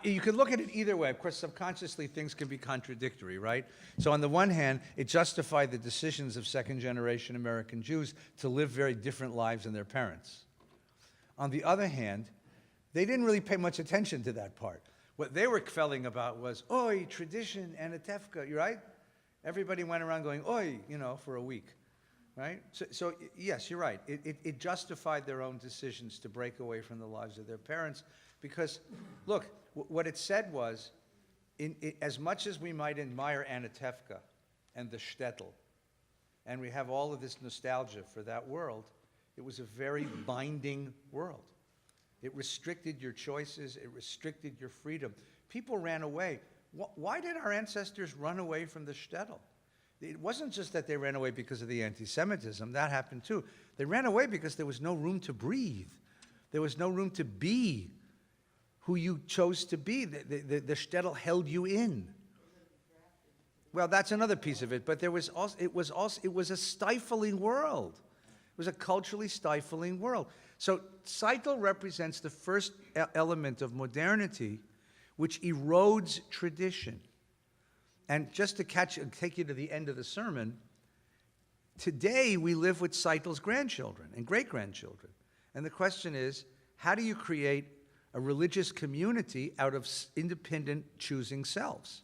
You can look at it either way. Of course, subconsciously, things can be contradictory, right? So on the one hand, it justified the decisions of second-generation American Jews to live very different lives than their parents. On the other hand, they didn't really pay much attention to that part. What they were kvelling about was, oi, tradition and a tefka, right? Everybody went around going, oi, for a week, right? So yes, you're right. It justified their own decisions to break away from the lives of their parents because, look, what it said was, as much as we might admire Anatevka and the shtetl, and we have all of this nostalgia for that world, it was a very binding world. It restricted your choices. It restricted your freedom. People ran away. Why did our ancestors run away from the shtetl? It wasn't just that they ran away because of the anti-Semitism. That happened too. They ran away because there was no room to breathe. There was no room to be who you chose to be. The shtetl held you in. Well, that's another piece of it. But it was a stifling world. It was a culturally stifling world. So Seitel represents the first element of modernity, which erodes tradition. And just to take you to the end of the sermon, today we live with Seitel's grandchildren and great-grandchildren. And the question is, how do you create a religious community out of independent choosing selves?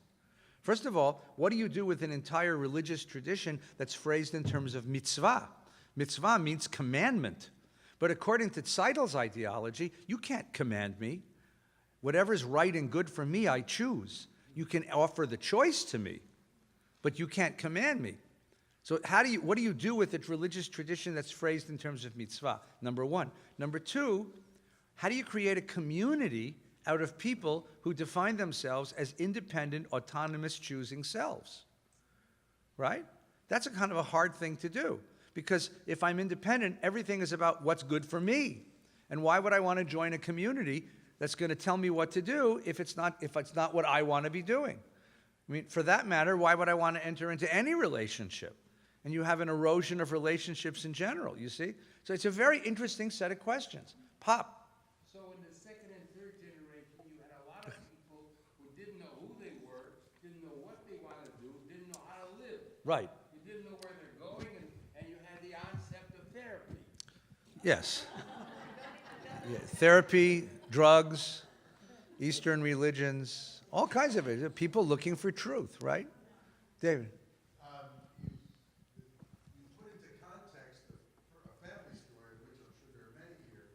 First of all, what do you do with an entire religious tradition that's phrased in terms of mitzvah? Mitzvah means commandment. But according to Seitel's ideology, you can't command me. Whatever's right and good for me, I choose. You can offer the choice to me, but you can't command me. So what do you do with a religious tradition that's phrased in terms of mitzvah? Number one. Number two, how do you create a community out of people who define themselves as independent, autonomous, choosing selves? Right? That's a kind of a hard thing to do. Because if I'm independent, everything is about what's good for me. And why would I want to join a community that's going to tell me what to do if it's not what I want to be doing? I mean, for that matter, why would I want to enter into any relationship? And you have an erosion of relationships in general, you see? So it's a very interesting set of questions. Pop. So in the second and third generation, you had a lot of people who didn't know who they were, didn't know what they wanted to do, didn't know how to live. Right. You didn't know where they're going, and you had the concept of therapy. Yes. Yeah, therapy, drugs, Eastern religions, all kinds of it. People looking for truth, right? David. You put into context a family story, which I'm sure there are many here,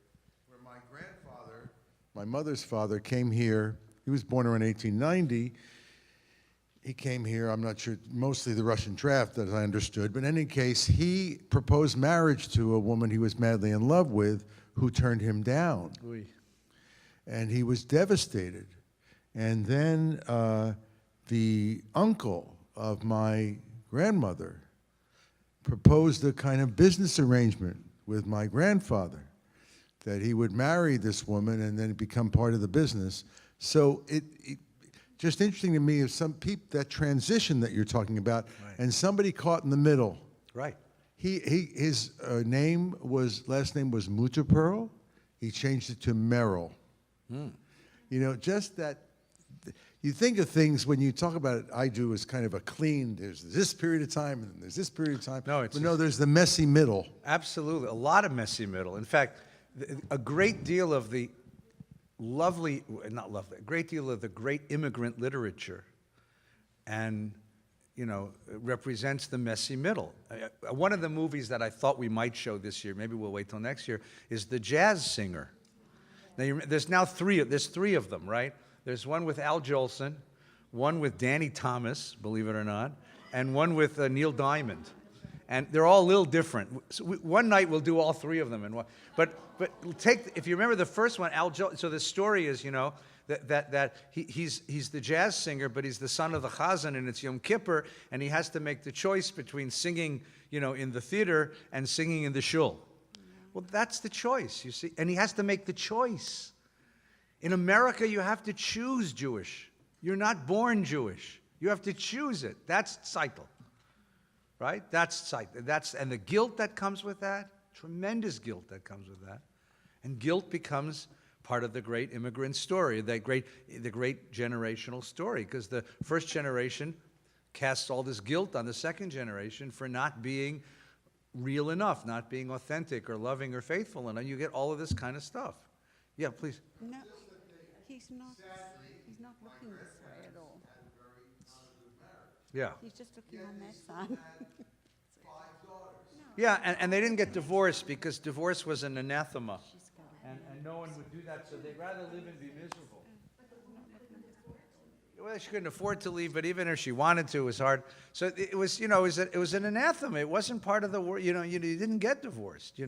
where my grandfather, my mother's father, came here. He was born around 1890. He came here, I'm not sure, mostly the Russian draft, as I understood. But in any case, he proposed marriage to a woman he was madly in love with who turned him down. Oui. And he was devastated. And then the uncle of my grandmother proposed a kind of business arrangement with my grandfather, that he would marry this woman and then become part of the business. So it just interesting to me is some people, that transition that you're talking about, Right. and somebody caught in the middle. Right. His last name was Mutterpearl. He changed it to Merrill. You know, just that, you think of things when you talk about it, I do as kind of a clean, there's this period of time and there's this period of time. No, it's but no, there's the messy middle. Absolutely. A lot of messy middle. In fact, a great deal of the a great deal of the great immigrant literature and, represents the messy middle. One of the movies that I thought we might show this year, maybe we'll wait till next year, is The Jazz Singer. Now, there's three of them, right? There's one with Al Jolson, one with Danny Thomas, believe it or not, and one with Neil Diamond. And they're all a little different. So one night we'll do all three of them. But if you remember the first one, Al Jolson, so the story is, that he's the jazz singer, but he's the son of the Chazan, and it's Yom Kippur, and he has to make the choice between singing, in the theater and singing in the shul. Well, that's the choice, you see, and he has to make the choice. In America, you have to choose Jewish. You're not born Jewish. You have to choose it. That's Seitel, right? That's Seitel. And the guilt that comes with that, tremendous guilt that comes with that, and guilt becomes part of the great immigrant story, the great generational story, because the first generation casts all this guilt on the second generation for not being real enough, not being authentic or loving or faithful, and then you get all of this kind of stuff. Yeah, please. No, he's not looking this way at all. Yeah. He's just looking on that side. Yeah, and they didn't get divorced because divorce was an anathema. And no one would do that, so they'd rather live and be miserable. Well, she couldn't afford to leave, but even if she wanted to, it was hard. So it was, it was an anathema. It wasn't part of the world. You didn't get divorced. You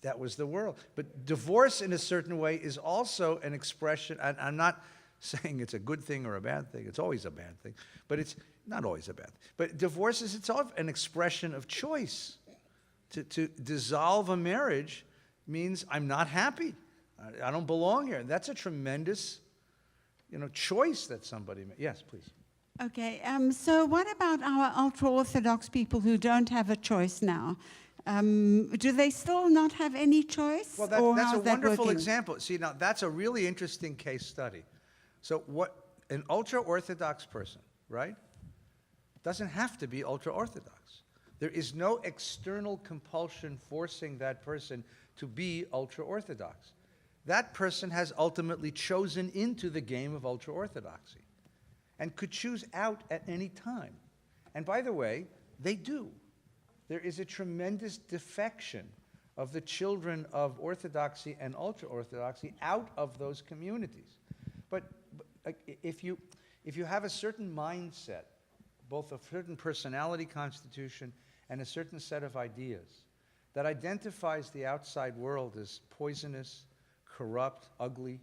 That was the world. But divorce, in a certain way, is also an expression. And I'm not saying it's a good thing or a bad thing. It's always a bad thing. But it's not always a bad thing. But divorce is itself an expression of choice. To dissolve a marriage means I'm not happy. I don't belong here. That's a tremendous, choice that somebody made. Yes, please. Okay, so what about our ultra-Orthodox people who don't have a choice now? Do they still not have any choice? Well, or that's a how's that wonderful working? example. See, now that's a really interesting case study. So what an ultra-Orthodox person, right, doesn't have to be ultra-Orthodox. There is no external compulsion forcing that person to be ultra-Orthodox. That person has ultimately chosen into the game of ultra-Orthodoxy and could choose out at any time. And by the way, they do. There is a tremendous defection of the children of Orthodoxy and ultra-Orthodoxy out of those communities. But if you have a certain mindset, both a certain personality constitution and a certain set of ideas that identifies the outside world as poisonous, corrupt, ugly,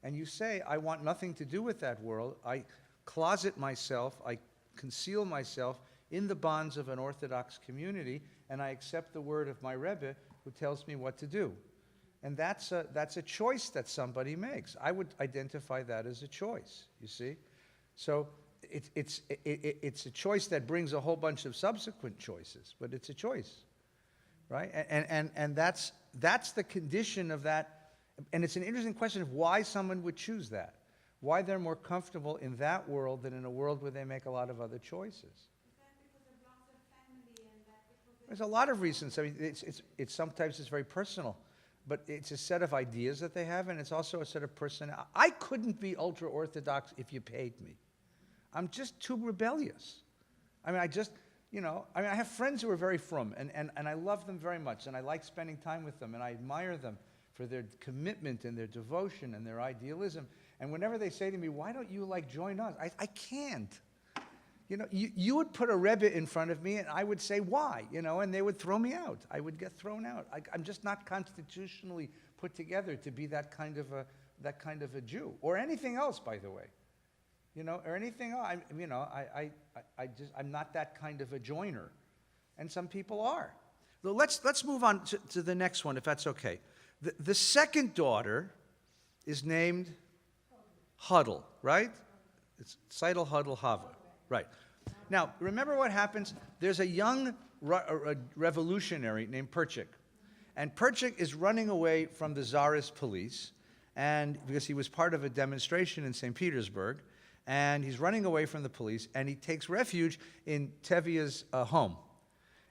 and you say, I want nothing to do with that world, I closet myself, I conceal myself in the bonds of an Orthodox community, and I accept the word of my Rebbe who tells me what to do. And that's a choice that somebody makes. I would identify that as a choice, you see? So it's a choice that brings a whole bunch of subsequent choices, but it's a choice, right? And that's the condition of that. And it's an interesting question of why someone would choose that, why they're more comfortable in that world than in a world where they make a lot of other choices. There's a lot of reasons. I mean, it's sometimes it's very personal, but it's a set of ideas that they have, and it's also a set of personality. I couldn't be ultra-Orthodox if you paid me. I'm just too rebellious. I mean, I have friends who are very frum, and I love them very much, and I like spending time with them, and I admire them for their commitment and their devotion and their idealism. And whenever they say to me, why don't you join us? I can't. You would put a Rebbe in front of me, and I would say, why? And they would throw me out. I would get thrown out. I'm just not constitutionally put together to be that kind of a Jew, or anything else, by the way. Or anything else. I'm not that kind of a joiner, and some people are. So let's move on to the next one, if that's okay. The second daughter is named Huddle, right? It's Seidel Huddle Hava, right? Now, remember what happens? There's a young revolutionary named Perchik, and Perchik is running away from the Tsarist police, and because he was part of a demonstration in St. Petersburg. And he's running away from the police, and he takes refuge in Tevia's home.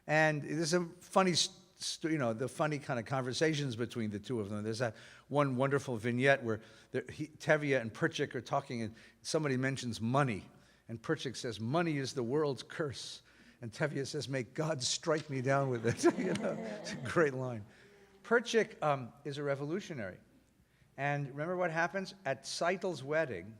And there's a funny, the funny kind of conversations between the two of them. There's that one wonderful vignette where Tevye and Perchik are talking, and somebody mentions money. And Perchik says, money is the world's curse. And Tevye says, may God strike me down with it. It's a great line. Perchik is a revolutionary. And remember what happens? At Seidel's wedding,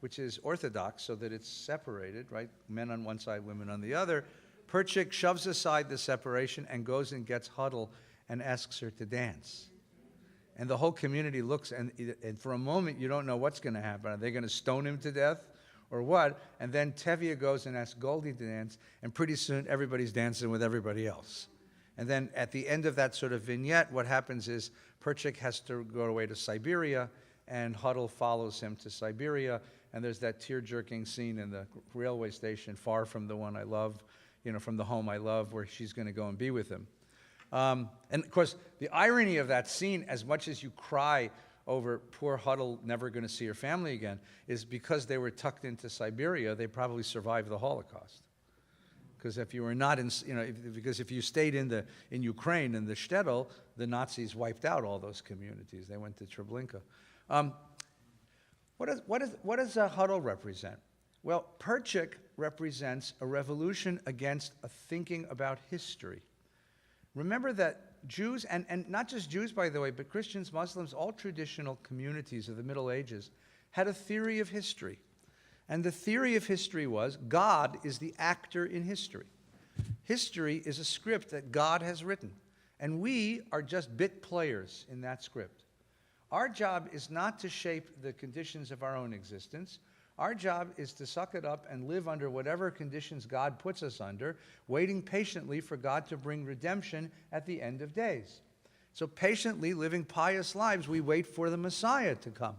which is Orthodox, so that it's separated, right? Men on one side, women on the other. Perchik shoves aside the separation and goes and gets Huddle and asks her to dance. And the whole community looks, and for a moment, you don't know what's going to happen. Are they going to stone him to death or what? And then Tevye goes and asks Goldie to dance, and pretty soon everybody's dancing with everybody else. And then at the end of that sort of vignette, what happens is Perchik has to go away to Siberia, and Huddle follows him to Siberia. And there's that tear-jerking scene in the railway station, far from the one I love, from the home I love, where she's going to go and be with him. And of course, the irony of that scene, as much as you cry over poor Huddle never going to see her family again, is because they were tucked into Siberia, they probably survived the Holocaust. Because if you were not in, because if you stayed in Ukraine, in the shtetl, the Nazis wiped out all those communities. They went to Treblinka. What does Huddle represent? Well, Perchik represents a revolution against a thinking about history. Remember that Jews, and not just Jews, by the way, but Christians, Muslims, all traditional communities of the Middle Ages had a theory of history. And the theory of history was God is the actor in history. History is a script that God has written. And we are just bit players in that script. Our job is not to shape the conditions of our own existence. Our job is to suck it up and live under whatever conditions God puts us under, waiting patiently for God to bring redemption at the end of days. So patiently living pious lives, we wait for the Messiah to come.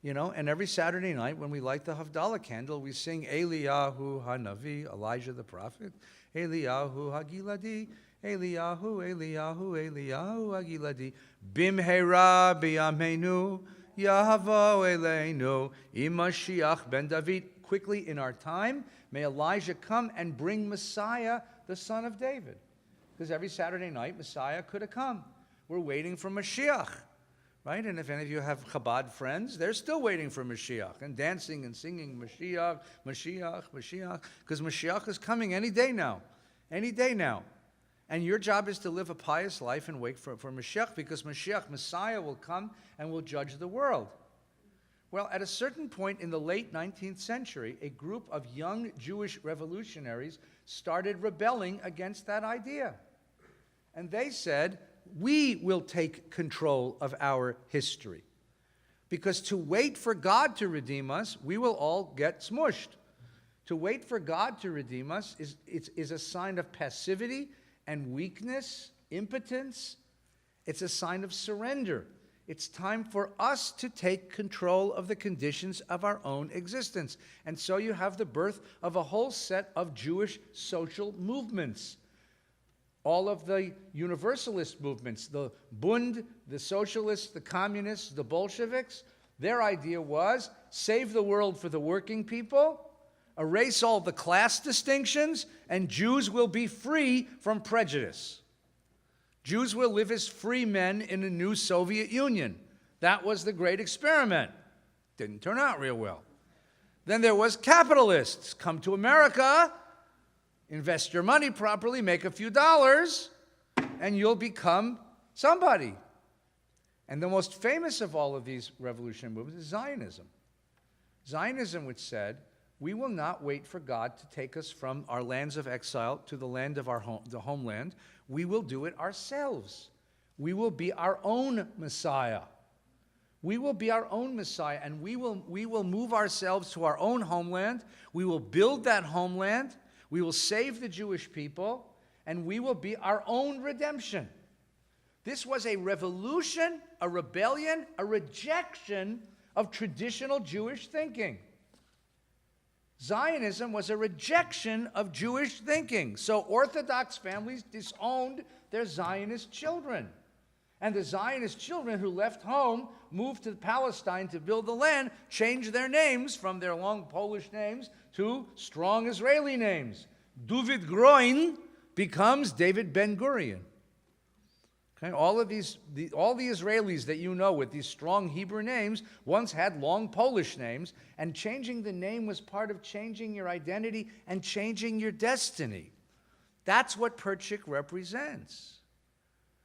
You know, and every Saturday night when we light the Havdalah candle, we sing Eliyahu HaNavi, Elijah the prophet, Eliyahu HaGiladi, Eliyahu, Eliyahu, Eliyahu HaGiladi, Bimheira b'yameinu, Yahavo Eleinu, Imashiach ben David. Quickly in our time, may Elijah come and bring Messiah, the son of David. Because every Saturday night, Messiah could have come. We're waiting for Mashiach. Right? And if any of you have Chabad friends, they're still waiting for Mashiach and dancing and singing Mashiach, Mashiach, Mashiach, because Mashiach is coming any day now. Any day now. And your job is to live a pious life and wait for Mashiach, because Mashiach, Messiah, will come and will judge the world. Well, at a certain point in the late 19th century, a group of young Jewish revolutionaries started rebelling against that idea. And they said, we will take control of our history. Because to wait for God to redeem us, we will all get smushed. To wait for God to redeem us is a sign of passivity and weakness, impotence. It's a sign of surrender. It's time for us to take control of the conditions of our own existence. And so you have the birth of a whole set of Jewish social movements. All of the universalist movements, the Bund, the socialists, the communists, the Bolsheviks, their idea was save the world for the working people, erase all the class distinctions, and Jews will be free from prejudice. Jews will live as free men in a new Soviet Union. That was the great experiment. Didn't turn out real well. Then there was capitalists. Come to America, invest your money properly, make a few dollars, and you'll become somebody. And the most famous of all of these revolutionary movements is Zionism. Zionism, which said, we will not wait for God to take us from our lands of exile to the land of our the homeland. We will do it ourselves. We will be our own Messiah. We will be our own Messiah, and we will move ourselves to our own homeland. We will build that homeland. We will save the Jewish people, and we will be our own redemption. This was a revolution, a rebellion, a rejection of traditional Jewish thinking. Zionism was a rejection of Jewish thinking. So Orthodox families disowned their Zionist children. And the Zionist children who left home, moved to Palestine to build the land, changed their names from their long Polish names to strong Israeli names. David Groin becomes David Ben-Gurion. Okay, all the Israelis that you know with these strong Hebrew names once had long Polish names, and changing the name was part of changing your identity and changing your destiny. That's what Perchik represents.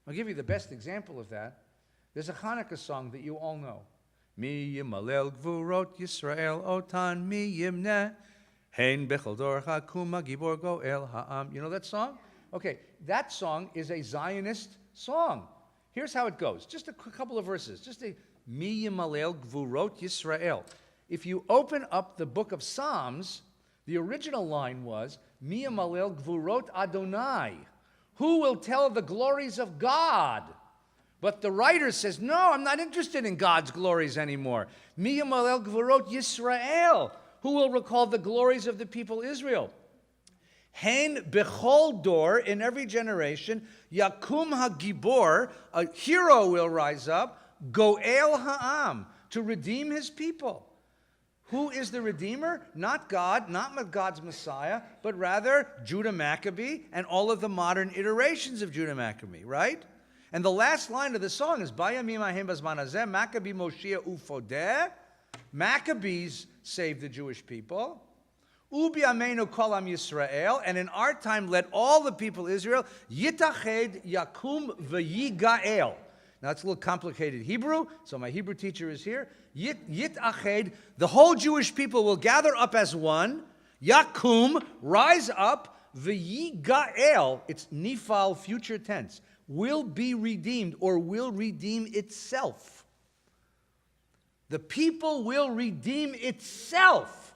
I'll give you the best example of that. There's a Hanukkah song that you all know. Mi yimalel gvurot Yisrael otan mi yimneh hein bechol dor hakuma gibor goel ha'am. You know that song? Okay, that song is a Zionist song. Here's how it goes. Just a couple of verses. Just a Mi Yimalel Gvurot Yisrael. If you open up the book of Psalms, the original line was Mi Yimalel Gvurot Adonai. Who will tell the glories of God? But the writer says, no, I'm not interested in God's glories anymore. Mi Yimalel Gvurot Yisrael. Who will recall the glories of the people Israel? Hein bechol dor, in every generation, yakum hagibor, a hero will rise up, goel ha'am, to redeem his people. Who is the redeemer? Not God, not God's Messiah, but rather Judah Maccabee and all of the modern iterations of Judah Maccabee, right? And the last line of the song is Bayamim ahem bazman hazeh, Maccabee Moshiach ufodeh. Maccabees saved the Jewish people. Ubi amenu kol am Yisrael, and in our time let all the people Israel yitached yakum v'yigael. Now it's a little complicated Hebrew, so my Hebrew teacher is here. Yitached, the whole Jewish people will gather up as one. Yakum, rise up. V'yigael, it's nifal, future tense. will be redeemed or will redeem itself. The people will redeem itself.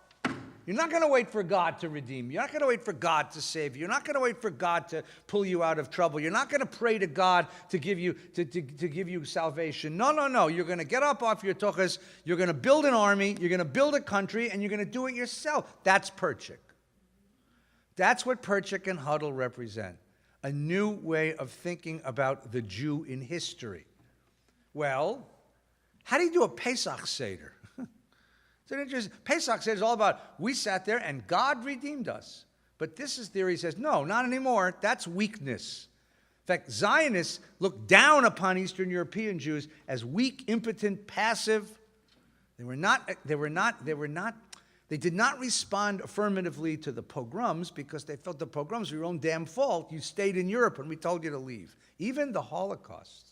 You're not going to wait for God to redeem you. You're not going to wait for God to save you. You're not going to wait for God to pull you out of trouble. You're not going to pray to God to give you to give you salvation. No. You're going to get up off your tochas. You're going to build an army. You're going to build a country, and you're going to do it yourself. That's Perchik. That's what Perchik and Huddle represent. A new way of thinking about the Jew in history. Well, how do you do a Pesach Seder? It's an interesting. Pesach Seder is all about, we sat there and God redeemed us. But this is theory says, no, not anymore. That's weakness. In fact, Zionists look down upon Eastern European Jews as weak, impotent, passive. They did not respond affirmatively to the pogroms because they felt the pogroms were your own damn fault. You stayed in Europe when we told you to leave. Even the Holocaust.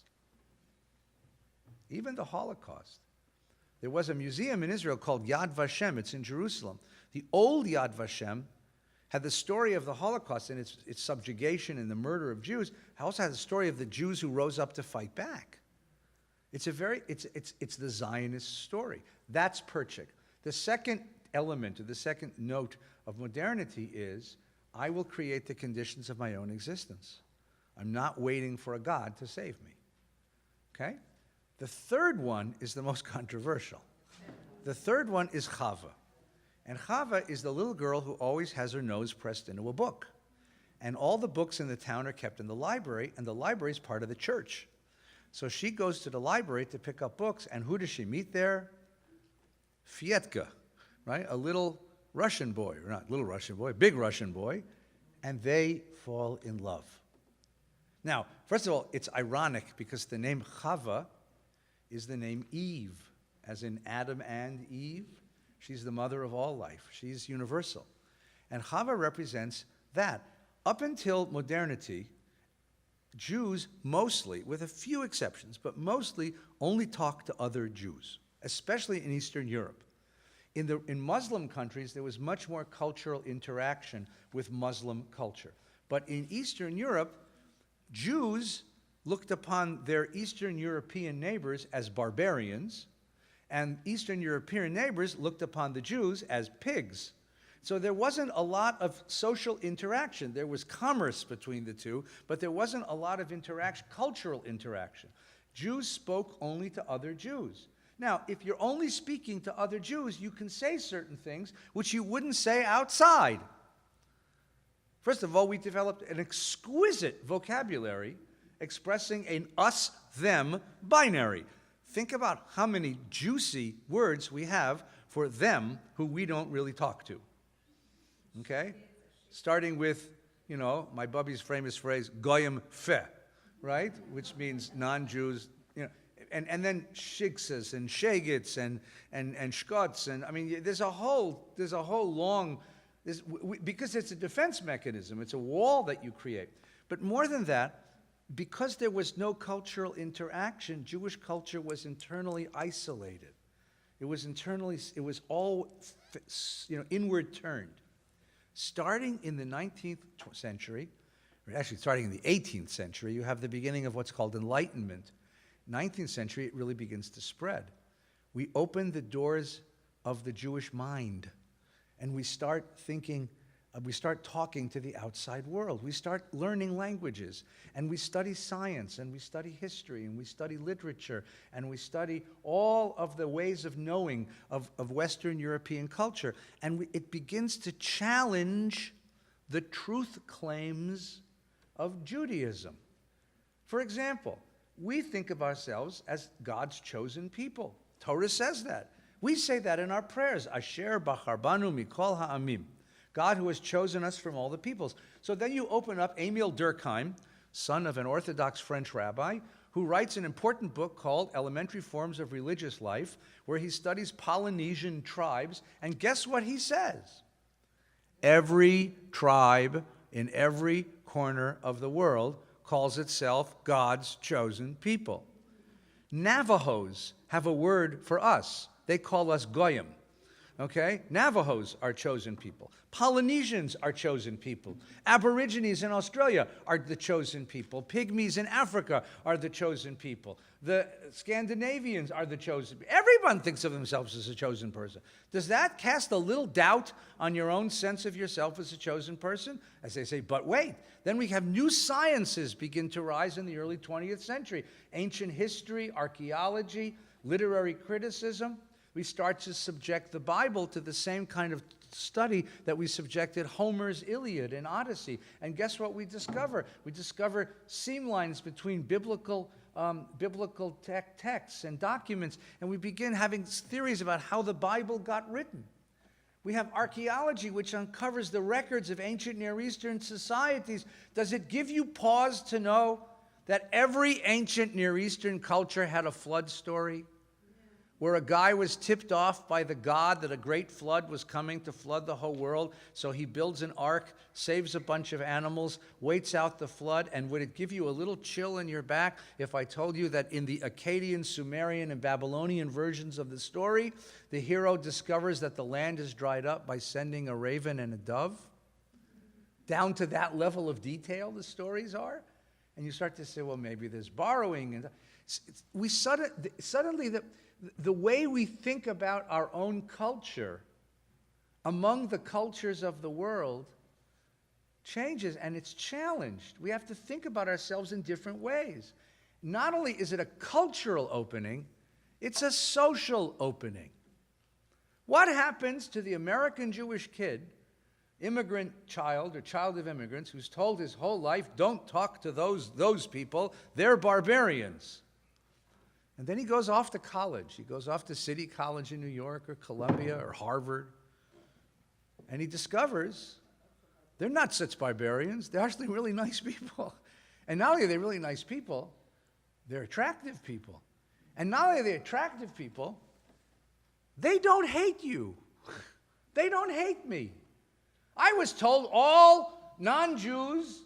There was a museum in Israel called Yad Vashem. It's in Jerusalem. The old Yad Vashem had the story of the Holocaust and its subjugation and the murder of Jews. It also had the story of the Jews who rose up to fight back. It's the Zionist story. That's Perchik. The second element, or the second note of modernity is, I will create the conditions of my own existence. I'm not waiting for a God to save me. Okay? The third one is the most controversial. The third one is Chava. And Chava is the little girl who always has her nose pressed into a book. And all the books in the town are kept in the library, and the library is part of the church. So she goes to the library to pick up books, and who does she meet there? Fietka, right? A little Russian boy, or not little Russian boy, big Russian boy, and they fall in love. Now, first of all, it's ironic because the name Chava is the name Eve, as in Adam and Eve. She's the mother of all life. She's universal. And Chava represents that. Up until modernity, Jews mostly, with a few exceptions, but mostly only talk to other Jews, especially in Eastern Europe. In Muslim countries, there was much more cultural interaction with Muslim culture. But in Eastern Europe, Jews looked upon their Eastern European neighbors as barbarians, and Eastern European neighbors looked upon the Jews as pigs. So there wasn't a lot of social interaction. There was commerce between the two, but there wasn't a lot of interaction, cultural interaction. Jews spoke only to other Jews. Now, if you're only speaking to other Jews, you can say certain things which you wouldn't say outside. First of all, we developed an exquisite vocabulary expressing an us-them binary. Think about how many juicy words we have for them who we don't really talk to. Okay? Starting with, my bubby's famous phrase, goyim fe, right? Which means non-Jews, and then shigsas and shagits and shkots, and I mean, there's a whole long, because it's a defense mechanism, it's a wall that you create. But more than that, because there was no cultural interaction, Jewish culture was internally isolated. It was all, inward turned. Starting in the 19th century, or actually starting in the 18th century, you have the beginning of what's called Enlightenment. 19th century, it really begins to spread. We open the doors of the Jewish mind, and we start thinking, we start talking to the outside world. We start learning languages, and we study science, and we study history, and we study literature, and we study all of the ways of knowing of Western European culture. And it begins to challenge the truth claims of Judaism. For example, we think of ourselves as God's chosen people. Torah says that. We say that in our prayers, Asher bacharbanu mikol ha'amim. God who has chosen us from all the peoples. So then you open up Emil Durkheim, son of an Orthodox French rabbi, who writes an important book called Elementary Forms of Religious Life, where he studies Polynesian tribes, and guess what he says? Every tribe in every corner of the world calls itself God's chosen people. Navajos have a word for us. They call us Goyim. Okay? Navajos are chosen people. Polynesians are chosen people. Aborigines in Australia are the chosen people. Pygmies in Africa are the chosen people. The Scandinavians are the chosen people. Everyone thinks of themselves as a chosen person. Does that cast a little doubt on your own sense of yourself as a chosen person? As they say, but wait. Then we have new sciences begin to rise in the early 20th century. Ancient history, archaeology, literary criticism. We start to subject the Bible to the same kind of study that we subjected Homer's Iliad and Odyssey. And guess what we discover? We discover seam lines between biblical texts and documents, and we begin having theories about how the Bible got written. We have archaeology, which uncovers the records of ancient Near Eastern societies. Does it give you pause to know that every ancient Near Eastern culture had a flood story? Where a guy was tipped off by the god that a great flood was coming to flood the whole world, so he builds an ark, saves a bunch of animals, waits out the flood. And would it give you a little chill in your back if I told you that in the Akkadian, Sumerian, and Babylonian versions of the story, the hero discovers that the land is dried up by sending a raven and a dove? Down to that level of detail the stories are? And you start to say, well, maybe there's borrowing. And we suddenly the way we think about our own culture among the cultures of the world changes, and it's challenged. We have to think about ourselves in different ways. Not only is it a cultural opening, it's a social opening. What happens to the American Jewish kid, immigrant child or child of immigrants, who's told his whole life, don't talk to those people, they're barbarians? And then he goes off to college. He goes off to City College in New York or Columbia or Harvard. And he discovers they're not such barbarians. They're actually really nice people. And not only are they really nice people, they're attractive people. And not only are they attractive people, they don't hate you. They don't hate me. I was told all non-Jews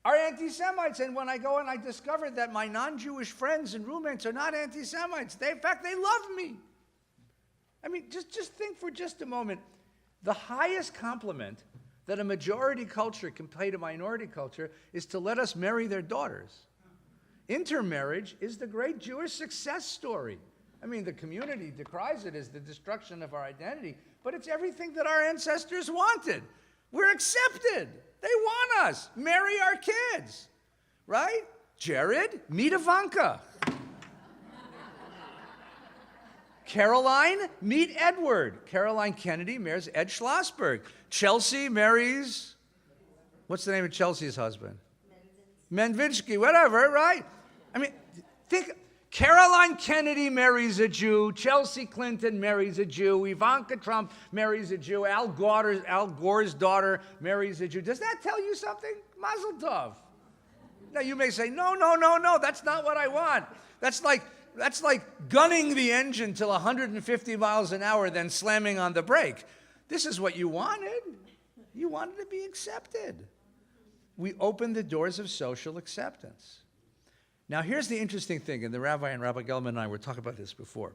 are anti-Semites, and when I go and I discovered that my non-Jewish friends and roommates are not anti-Semites, in fact, they love me. I mean, just think for just a moment. The highest compliment that a majority culture can pay to minority culture is to let us marry their daughters. Intermarriage is the great Jewish success story. I mean, the community decries it as the destruction of our identity, but it's everything that our ancestors wanted. We're accepted. They want us. Marry our kids, right? Jared, meet Ivanka. Caroline, meet Edward. Caroline Kennedy marries Ed Schlossberg. Chelsea marries, what's the name of Chelsea's husband? Menvinsky, whatever, right? I mean, think, Caroline Kennedy marries a Jew, Chelsea Clinton marries a Jew, Ivanka Trump marries a Jew, Al Gore's daughter marries a Jew. Does that tell you something? Mazel tov. Now you may say, no, that's not what I want. That's like gunning the engine till 150 miles an hour, then slamming on the brake. This is what you wanted. You wanted to be accepted. We opened the doors of social acceptance. Now, here's the interesting thing, and the rabbi and Rabbi Gelman and I were talking about this before,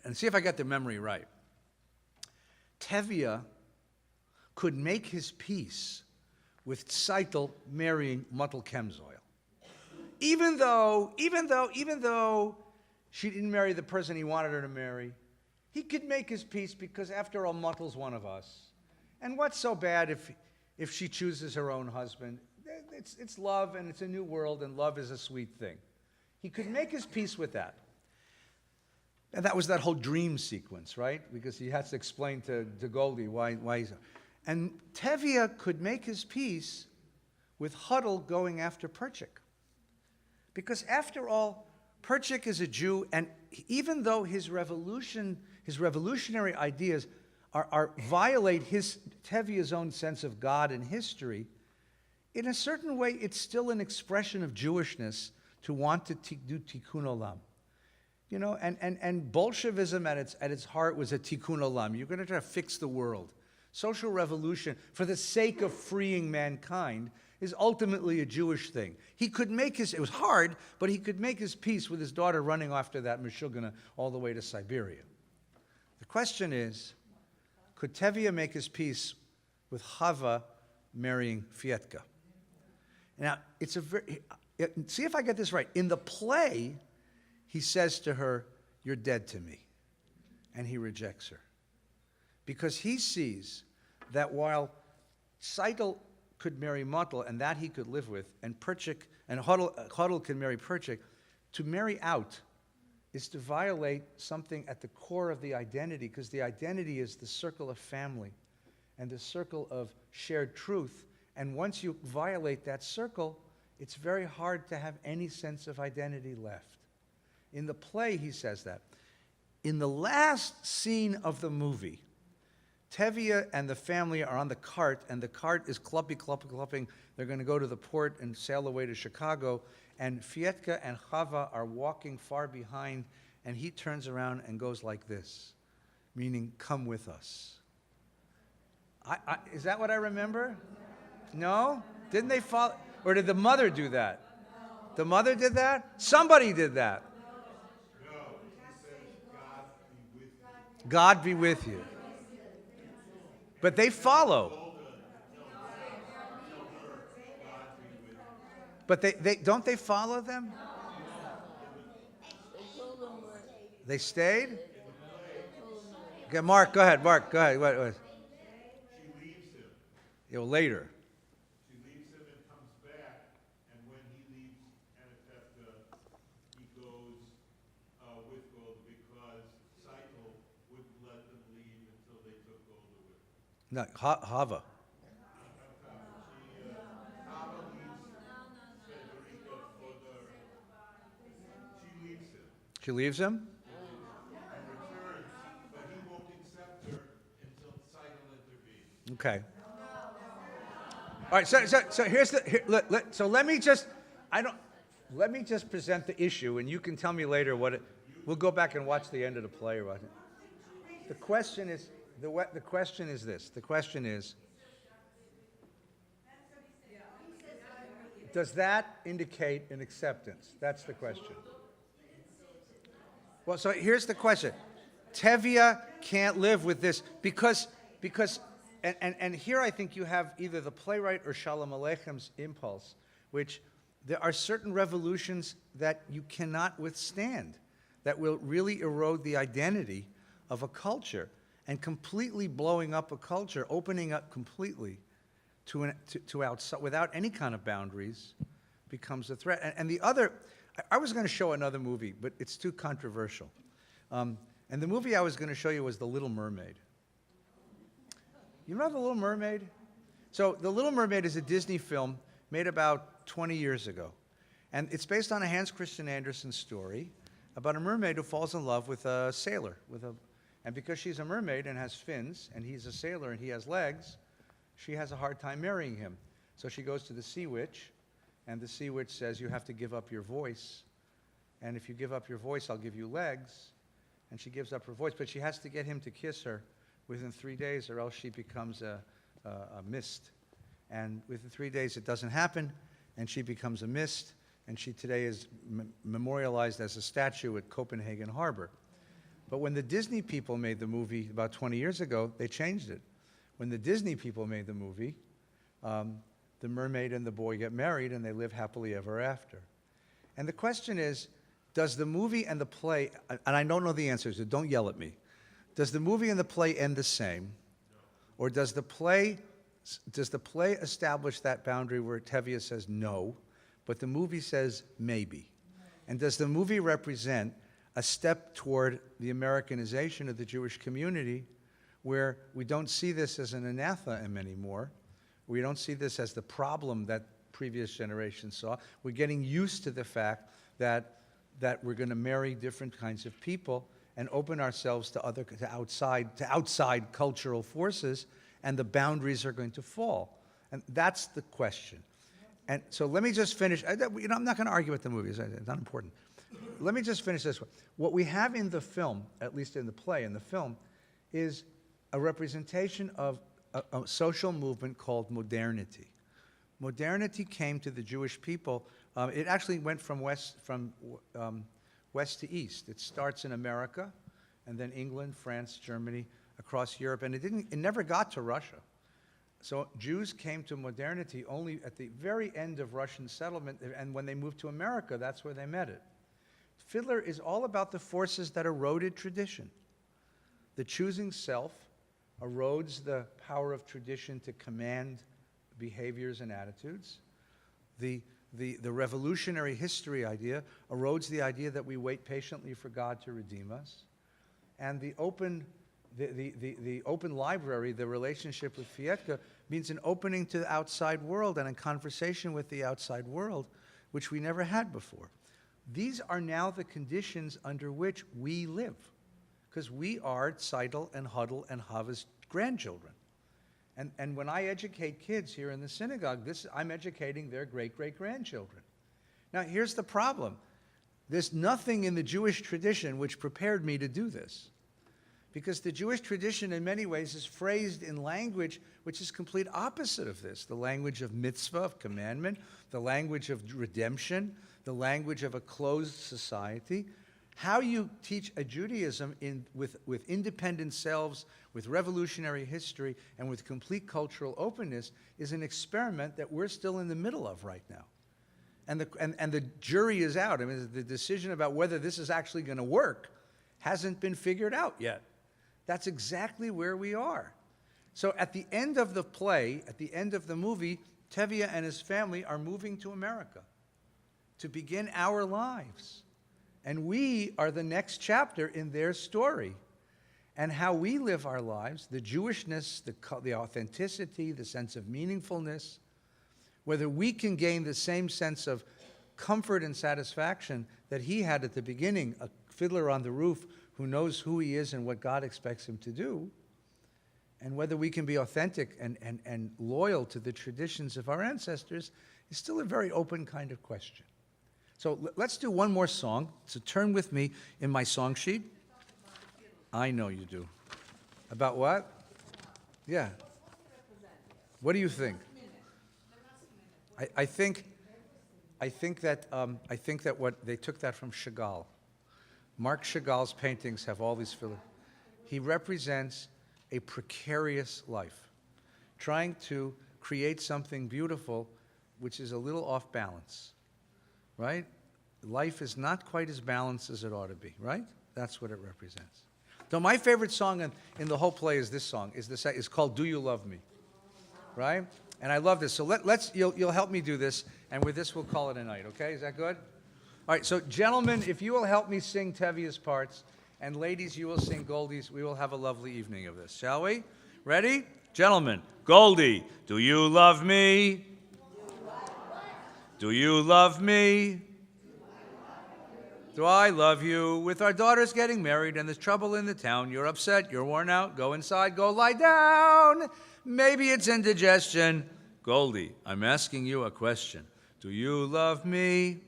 and see if I got the memory right. Tevye could make his peace with Tzeitel marrying Muttel Kemsoil. Even though she didn't marry the person he wanted her to marry, he could make his peace because, after all, Muttel's one of us. And what's so bad if she chooses her own husband? It's love, and it's a new world, and love is a sweet thing. He could make his peace with that. And that was that whole dream sequence, right? Because he has to explain to Goldie why he's... And Tevye could make his peace with Huddle going after Perchik. Because after all, Perchik is a Jew, and even though his revolutionary ideas violate Tevye's own sense of God and history, in a certain way, it's still an expression of Jewishness to want to do tikkun olam. You know, and Bolshevism at its heart was a tikkun olam. You're going to try to fix the world. Social revolution, for the sake of freeing mankind, is ultimately a Jewish thing. He could make it was hard, but he could make his peace with his daughter running after that Meshuggah all the way to Siberia. The question is, could Tevye make his peace with Chava marrying Fietka? Now, it's a very, see if I get this right. In the play, he says to her, "You're dead to me." And he rejects her. Because he sees that while Seitel could marry Motel, and that he could live with, and Perchik, and Hodel can marry Perchik, to marry out is to violate something at the core of the identity, because the identity is the circle of family and the circle of shared truth. And once you violate that circle, it's very hard to have any sense of identity left. In the play, he says that. In the last scene of the movie, Tevye and the family are on the cart, and the cart is clupping. They're going to go to the port and sail away to Chicago. And Fietka and Chava are walking far behind, and he turns around and goes like this, meaning, "Come with us." Is that what I remember? No? Didn't they follow? Or did the mother do that? The mother did that? Somebody did that. God be with you. But they follow. But they don't they follow them? They stayed? Okay, Mark, go ahead. What? She leaves him. Later. She leaves him and comes back, and when he leaves Anatevka, he goes with Golda because Seitel wouldn't let them leave until they took Golda with them. No, Chava. She leaves him? But he won't accept her until Seitel intervenes. Okay. All right, so here's the, so let me just, let me just present the issue, and you can tell me later what it, we'll go back and watch the end of the play or what. The question is, the question is this, the question is, does that indicate an acceptance? That's the question. Well, so here's the question. Tevye can't live with this because and here I think you have either the playwright or Shalom Aleicham's impulse, which there are certain revolutions that you cannot withstand, that will really erode the identity of a culture, and completely blowing up a culture, opening up completely to outside, without any kind of boundaries, becomes a threat. And the other, I was going to show another movie, but it's too controversial. And the movie I was going to show you was The Little Mermaid. You know The Little Mermaid? So The Little Mermaid is a Disney film made about 20 years ago. And it's based on a Hans Christian Andersen story about a mermaid who falls in love with a sailor. And because she's a mermaid and has fins, and he's a sailor and he has legs, she has a hard time marrying him. So she goes to the sea witch, and the sea witch says, "You have to give up your voice. And if you give up your voice, I'll give you legs." And she gives up her voice, but she has to get him to kiss her within 3 days, or else she becomes a mist. And within 3 days, it doesn't happen, and she becomes a mist, and she today is memorialized as a statue at Copenhagen Harbor. But when the Disney people made the movie about 20 years ago, they changed it. When the Disney people made the movie, the mermaid and the boy get married, and they live happily ever after. And the question is, does the movie and the play, and I don't know the answers, so don't yell at me, does the movie and the play end the same? Or does the play establish that boundary where Tevye says no, but the movie says maybe? And does the movie represent a step toward the Americanization of the Jewish community, where we don't see this as an anathema anymore? We don't see this as the problem that previous generations saw. We're getting used to the fact that we're going to marry different kinds of people and open ourselves to outside cultural forces, and the boundaries are going to fall. And that's the question. And so let me just finish. I'm not going to argue with the movies. It's not important. Let me just finish this one. What we have in the film, at least in the play, in the film, is a representation of a social movement called modernity. Modernity came to the Jewish people. It actually went from west to east. It starts in America, and then England, France, Germany, across Europe, and it never got to Russia. So Jews came to modernity only at the very end of Russian settlement, and when they moved to America, that's where they met it. Fiddler is all about the forces that eroded tradition. The choosing self erodes the power of tradition to command behaviors and attitudes. The revolutionary history idea erodes the idea that we wait patiently for God to redeem us. And the open library, the relationship with Fietka, means an opening to the outside world and a conversation with the outside world, which we never had before. These are now the conditions under which we live, because we are Seidel and Huddle and Hava's grandchildren. And when I educate kids here in the synagogue, I'm educating their great-great-grandchildren. Now, here's the problem. There's nothing in the Jewish tradition which prepared me to do this, because the Jewish tradition in many ways is phrased in language which is complete opposite of this, the language of mitzvah, of commandment, the language of redemption, the language of a closed society. How you teach a Judaism with independent selves, with revolutionary history, and with complete cultural openness is an experiment that we're still in the middle of right now. And the jury is out. I mean, the decision about whether this is actually going to work hasn't been figured out yet. That's exactly where we are. So at the end of the play, at the end of the movie, Tevye and his family are moving to America to begin our lives. And we are the next chapter in their story. And how we live our lives, the Jewishness, the authenticity, the sense of meaningfulness, whether we can gain the same sense of comfort and satisfaction that he had at the beginning, a fiddler on the roof who knows who he is and what God expects him to do, and whether we can be authentic and loyal to the traditions of our ancestors is still a very open kind of question. So let's do one more song. So turn with me in my song sheet. I know you do. About what? Yeah. What do you think? I think that what they took that from Chagall. Marc Chagall's paintings have all these fillers. He represents a precarious life, trying to create something beautiful which is a little off balance, right? Life is not quite as balanced as it ought to be, right? That's what it represents. So my favorite song in the whole play is this song. Is called "Do You Love Me," right? And I love this. So you'll help me do this, and with this we'll call it a night. Okay? Is that good? All right. So gentlemen, if you will help me sing Tevye's parts, and ladies, you will sing Goldie's, we will have a lovely evening of this. Shall we? Ready, gentlemen? Goldie, do you love me? Do you love me? Do I love you? With our daughters getting married and there's trouble in the town, you're upset, you're worn out, go inside, go lie down. Maybe it's indigestion. Goldie, I'm asking you a question. Do you love me?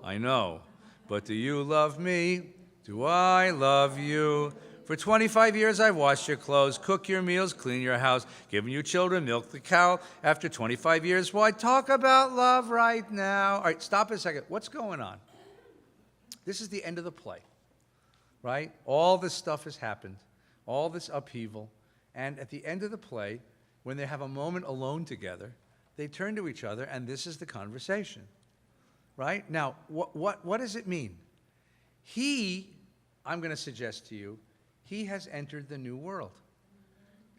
I know. But do you love me? Do I love you? For 25 years I've washed your clothes, cook your meals, clean your house, given you children, milk the cow. After 25 years, why talk about love right now? All right, stop a second. What's going on? This is the end of the play, right? All this stuff has happened, all this upheaval, and at the end of the play, when they have a moment alone together, they turn to each other, and this is the conversation, right? Now, what does it mean? I'm going to suggest to you, he has entered the new world.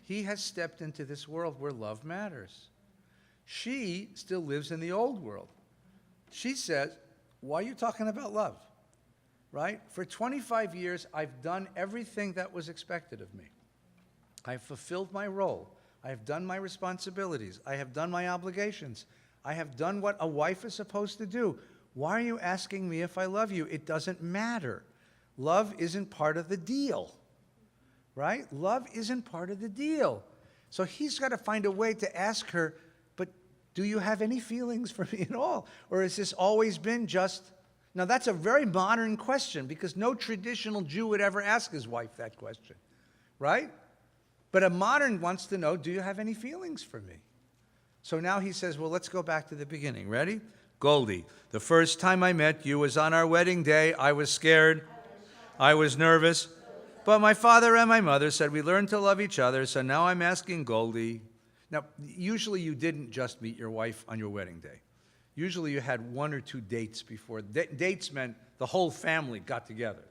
He has stepped into this world where love matters. She still lives in the old world. She says, why are you talking about love? Right? For 25 years, I've done everything that was expected of me. I've fulfilled my role. I have done my responsibilities. I have done my obligations. I have done what a wife is supposed to do. Why are you asking me if I love you? It doesn't matter. Love isn't part of the deal. Right? Love isn't part of the deal. So he's got to find a way to ask her, but do you have any feelings for me at all? Or has this always been just... Now, that's a very modern question because no traditional Jew would ever ask his wife that question, right? But a modern wants to know, do you have any feelings for me? So now he says, well, let's go back to the beginning. Ready? Goldie, the first time I met you was on our wedding day. I was scared. I was nervous. But my father and my mother said we learned to love each other, so now I'm asking Goldie. Now, usually you didn't just meet your wife on your wedding day. Usually you had 1 or 2 dates before. Dates meant the whole family got together.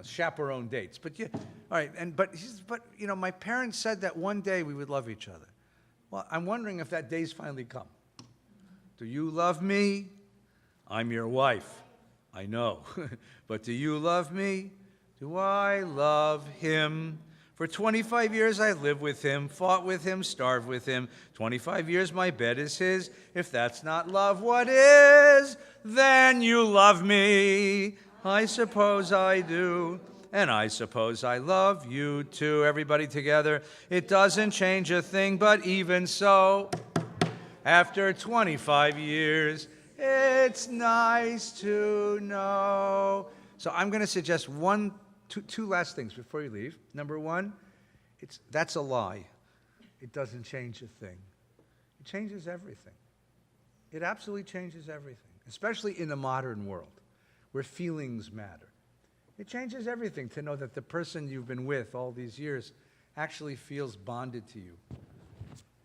Chaperone dates. But all right, but my parents said that one day we would love each other. Well, I'm wondering if that day's finally come. Do you love me? I'm your wife. I know. But do you love me? Do I love him? For 25 years I lived with him, fought with him, starved with him. 25 years my bed is his. If that's not love, what is? Then you love me. I suppose I do. And I suppose I love you too. Everybody together. It doesn't change a thing, but even so, after 25 years, it's nice to know. So I'm going to suggest two last things before you leave. Number one, that's a lie. It doesn't change a thing. It changes everything. It absolutely changes everything, especially in the modern world where feelings matter. It changes everything to know that the person you've been with all these years actually feels bonded to you.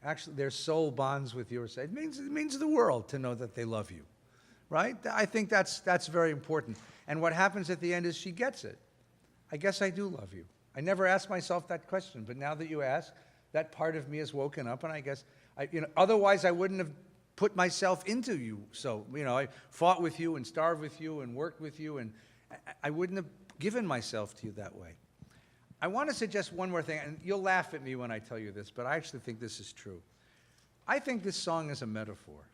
Actually, their soul bonds with yours. It means the world to know that they love you, right? I think that's very important. And what happens at the end is she gets it. I guess I do love you. I never asked myself that question, but now that you ask, that part of me has woken up, and I guess, otherwise I wouldn't have put myself into you. So, I fought with you and starved with you and worked with you, and I wouldn't have given myself to you that way. I want to suggest one more thing, and you'll laugh at me when I tell you this, but I actually think this is true. I think this song is a metaphor.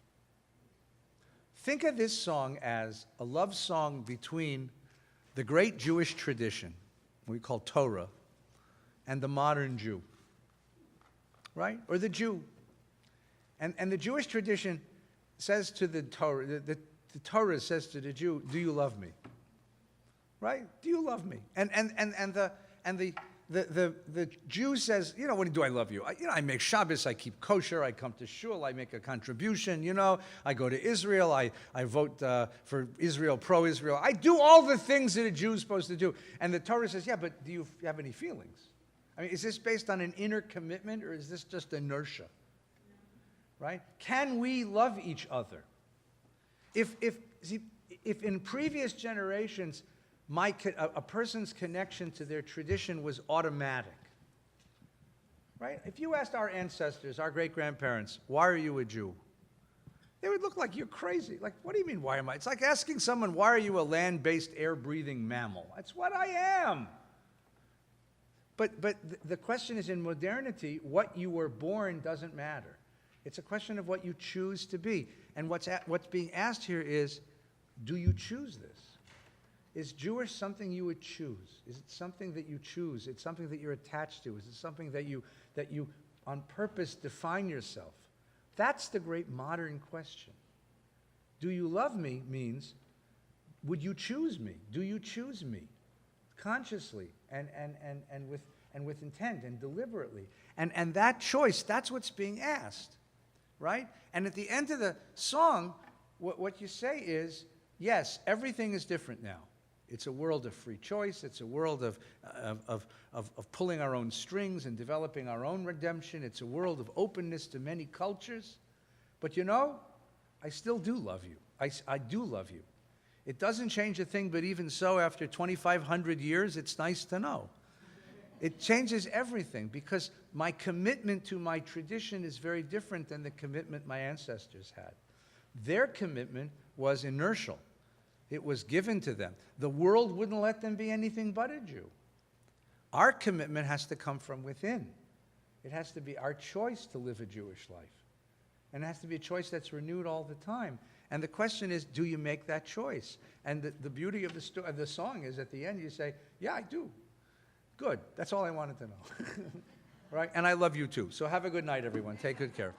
Think of this song as a love song between the great Jewish tradition, we call Torah, and the modern Jew, right? Or the Jew. And the Jewish tradition says to the Torah, the Torah says to the Jew, do you love me? Right? Do you love me? And the Jew says, what do I love you? I make Shabbos, I keep kosher, I come to shul, I make a contribution, I go to Israel, I vote for Israel, pro-Israel. I do all the things that a Jew's supposed to do. And the Torah says, yeah, but do you have any feelings? I mean, is this based on an inner commitment, or is this just inertia? Right? Can we love each other? If in previous generations, a person's connection to their tradition was automatic, right? If you asked our ancestors, our great-grandparents, why are you a Jew? They would look like you're crazy. Like, what do you mean, why am I? It's like asking someone, why are you a land-based, air-breathing mammal? That's what I am. But the question is, in modernity, what you were born doesn't matter. It's a question of what you choose to be. And what's being asked here is, do you choose this? Is Jewish something you would choose? Is it something that you choose? It's something that you're attached to? Is it something that you on purpose define yourself? That's the great modern question. Do you love me means, would you choose me? Do you choose me? Consciously and with intent and deliberately. And that choice, that's what's being asked, right? And at the end of the song, what you say is, yes, everything is different now. It's a world of free choice. It's a world of pulling our own strings and developing our own redemption. It's a world of openness to many cultures. But I still do love you. I do love you. It doesn't change a thing, but even so, after 2,500 years, it's nice to know. It changes everything, because my commitment to my tradition is very different than the commitment my ancestors had. Their commitment was inertial. It was given to them. The world wouldn't let them be anything but a Jew. Our commitment has to come from within. It has to be our choice to live a Jewish life. And it has to be a choice that's renewed all the time. And the question is, do you make that choice? And the beauty of the song is, at the end you say, yeah, I do. Good. That's all I wanted to know. Right? And I love you too. So have a good night, everyone. Take good care.